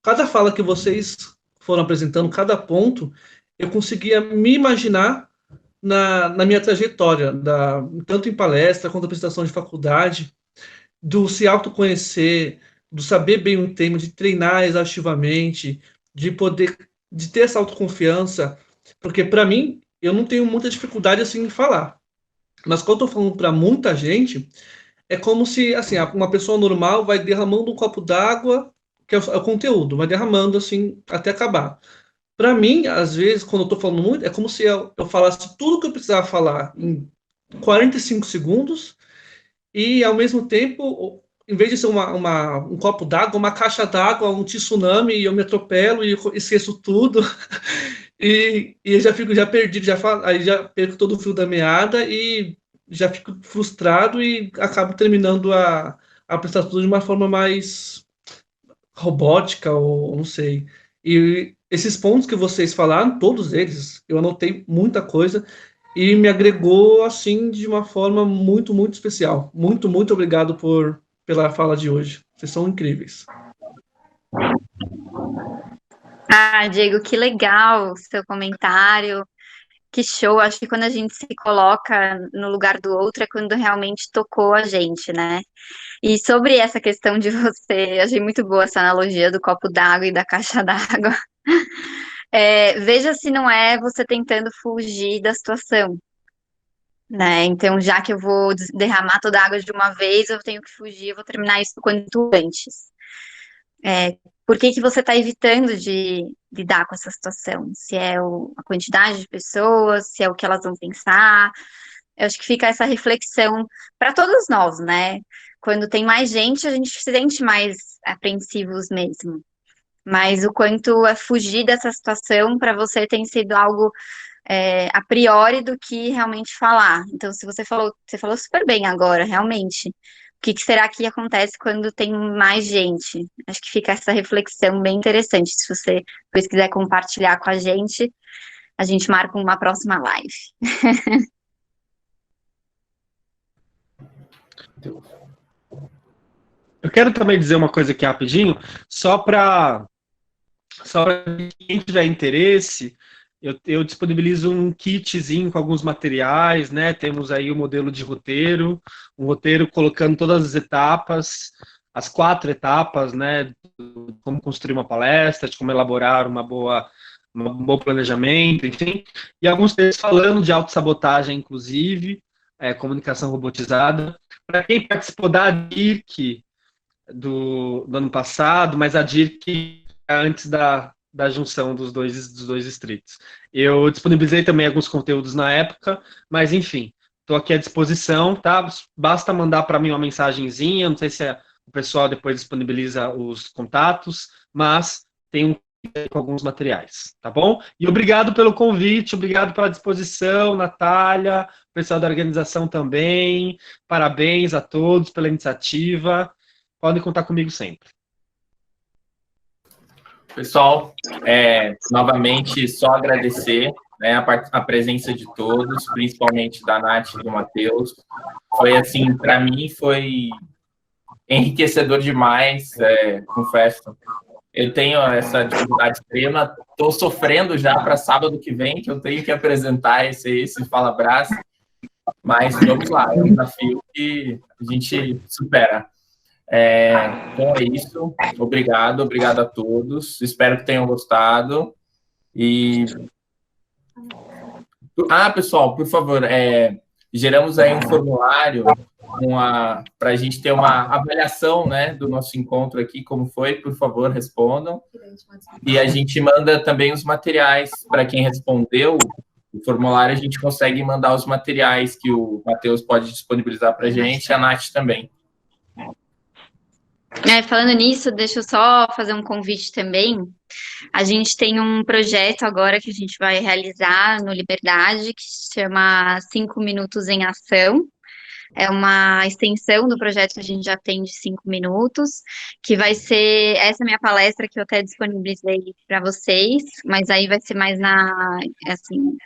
cada fala que vocês foram apresentando, cada ponto, eu conseguia me imaginar na minha trajetória, tanto em palestra quanto apresentação de faculdade, do se autoconhecer, do saber bem o tema, de treinar exaustivamente, de ter essa autoconfiança, porque para mim, eu não tenho muita dificuldade assim em falar, mas quando eu estou falando para muita gente, é como se, assim, uma pessoa normal vai derramando um copo d'água, que é o conteúdo, vai derramando assim até acabar. Para mim, às vezes, quando eu estou falando muito, é como se eu falasse tudo que eu precisava falar em 45 segundos e, ao mesmo tempo, em vez de ser um copo d'água, uma caixa d'água, um tsunami, e eu me atropelo e esqueço tudo e já fico perdido, aí já perco todo o fio da meada e já fico frustrado e acabo terminando a apresentação de uma forma mais robótica ou não sei. E esses pontos que vocês falaram, todos eles, eu anotei muita coisa e me agregou assim de uma forma muito, muito especial. Muito, muito obrigado pela fala de hoje. Vocês são incríveis. Diego, que legal o seu comentário. Que show. Acho que quando a gente se coloca no lugar do outro é quando realmente tocou a gente, né? E sobre essa questão de você, achei muito boa essa analogia do copo d'água e da caixa d'água. Veja se não é você tentando fugir da situação, né? Então, já que eu vou derramar toda a água de uma vez, eu tenho que fugir, eu vou terminar isso quanto antes. por que que você está evitando de lidar com essa situação? Se é a quantidade de pessoas, se é o que elas vão pensar. Eu acho que fica essa reflexão para todos nós, né? Quando tem mais gente, a gente se sente mais apreensivos mesmo. Mas o quanto é fugir dessa situação para você tem sido algo a priori do que realmente falar. Então, se você falou super bem agora, realmente. O que será que acontece quando tem mais gente? Acho que fica essa reflexão bem interessante. Se você depois quiser compartilhar com a gente marca uma próxima live. Eu quero também dizer uma coisa aqui rapidinho, só para quem tiver interesse, eu disponibilizo um kitzinho com alguns materiais, né? Temos aí o modelo de roteiro, um roteiro colocando todas as etapas, as 4 etapas, né? De como construir uma palestra, de como elaborar um bom planejamento, enfim. E alguns textos falando de autossabotagem, inclusive, comunicação robotizada. Para quem participou da DIRC do ano passado, mas a DIRC antes da junção dos dois distritos. Eu disponibilizei também alguns conteúdos na época, mas enfim, estou aqui à disposição, tá? Basta mandar para mim uma mensagenzinha, não sei se o pessoal depois disponibiliza os contatos, mas tem um com alguns materiais, tá bom? E obrigado pelo convite, obrigado pela disposição, Natália, o pessoal da organização também, parabéns a todos pela iniciativa, podem contar comigo sempre. Pessoal, novamente, só agradecer, né, a presença de todos, principalmente da Nath e do Matheus. Foi assim, para mim, foi enriquecedor demais, confesso. Eu tenho essa dificuldade extrema, estou sofrendo já para sábado que vem, que eu tenho que apresentar esse Fala Brás, mas vamos lá, é um desafio que a gente supera. Então é isso, obrigado a todos, espero que tenham gostado. E pessoal, por favor, geramos aí um formulário para a gente ter uma avaliação, né, do nosso encontro aqui, como foi, por favor, respondam. E a gente manda também os materiais para quem respondeu o formulário, a gente consegue mandar os materiais que o Matheus pode disponibilizar para a gente, e a Nath também. Falando nisso, deixa eu só fazer um convite também. A gente tem um projeto agora que a gente vai realizar no Liberdade, que se chama 5 Minutos em Ação. É uma extensão do projeto que a gente já tem de 5 minutos, que vai ser essa minha palestra que eu até disponibilizei para vocês, mas aí vai ser mais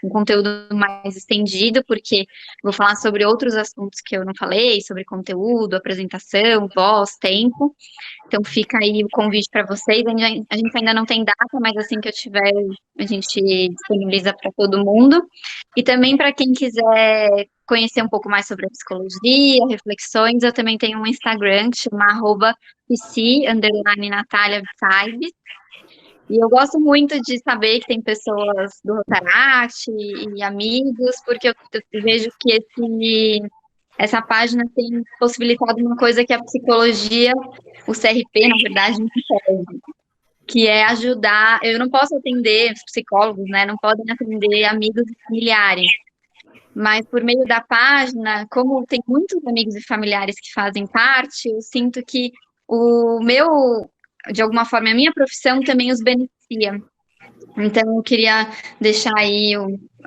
um conteúdo mais estendido, porque vou falar sobre outros assuntos que eu não falei, sobre conteúdo, apresentação, voz, tempo. Então fica aí o convite para vocês. A gente ainda não tem data, mas assim que eu tiver, a gente disponibiliza para todo mundo. E também para quem quiser conhecer um pouco mais sobre a psicologia, reflexões, eu também tenho um Instagram que chama @psi_Natália Vibes. E eu gosto muito de saber que tem pessoas do Rotaract e amigos, porque eu vejo que essa página tem possibilitado uma coisa que a psicologia, o CRP, na verdade, não pode, que é ajudar. Eu não posso atender, os psicólogos, né, não podem atender amigos e familiares, mas por meio da página, como tem muitos amigos e familiares que fazem parte, eu sinto que de alguma forma, a minha profissão também os beneficia. Então, eu queria deixar aí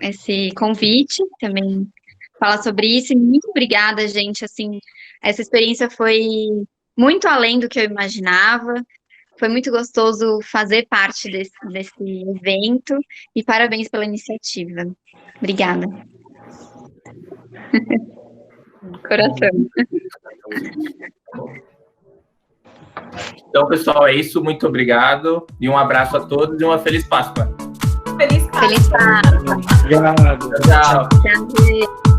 esse convite, também falar sobre isso, e muito obrigada, gente, assim, essa experiência foi muito além do que eu imaginava, foi muito gostoso fazer parte desse evento, e parabéns pela iniciativa. Obrigada. Coração. Então, pessoal, é isso. Muito obrigado. E um abraço a todos e uma feliz Páscoa. Feliz Páscoa. Feliz Páscoa. Obrigado. Tchau. Tchau.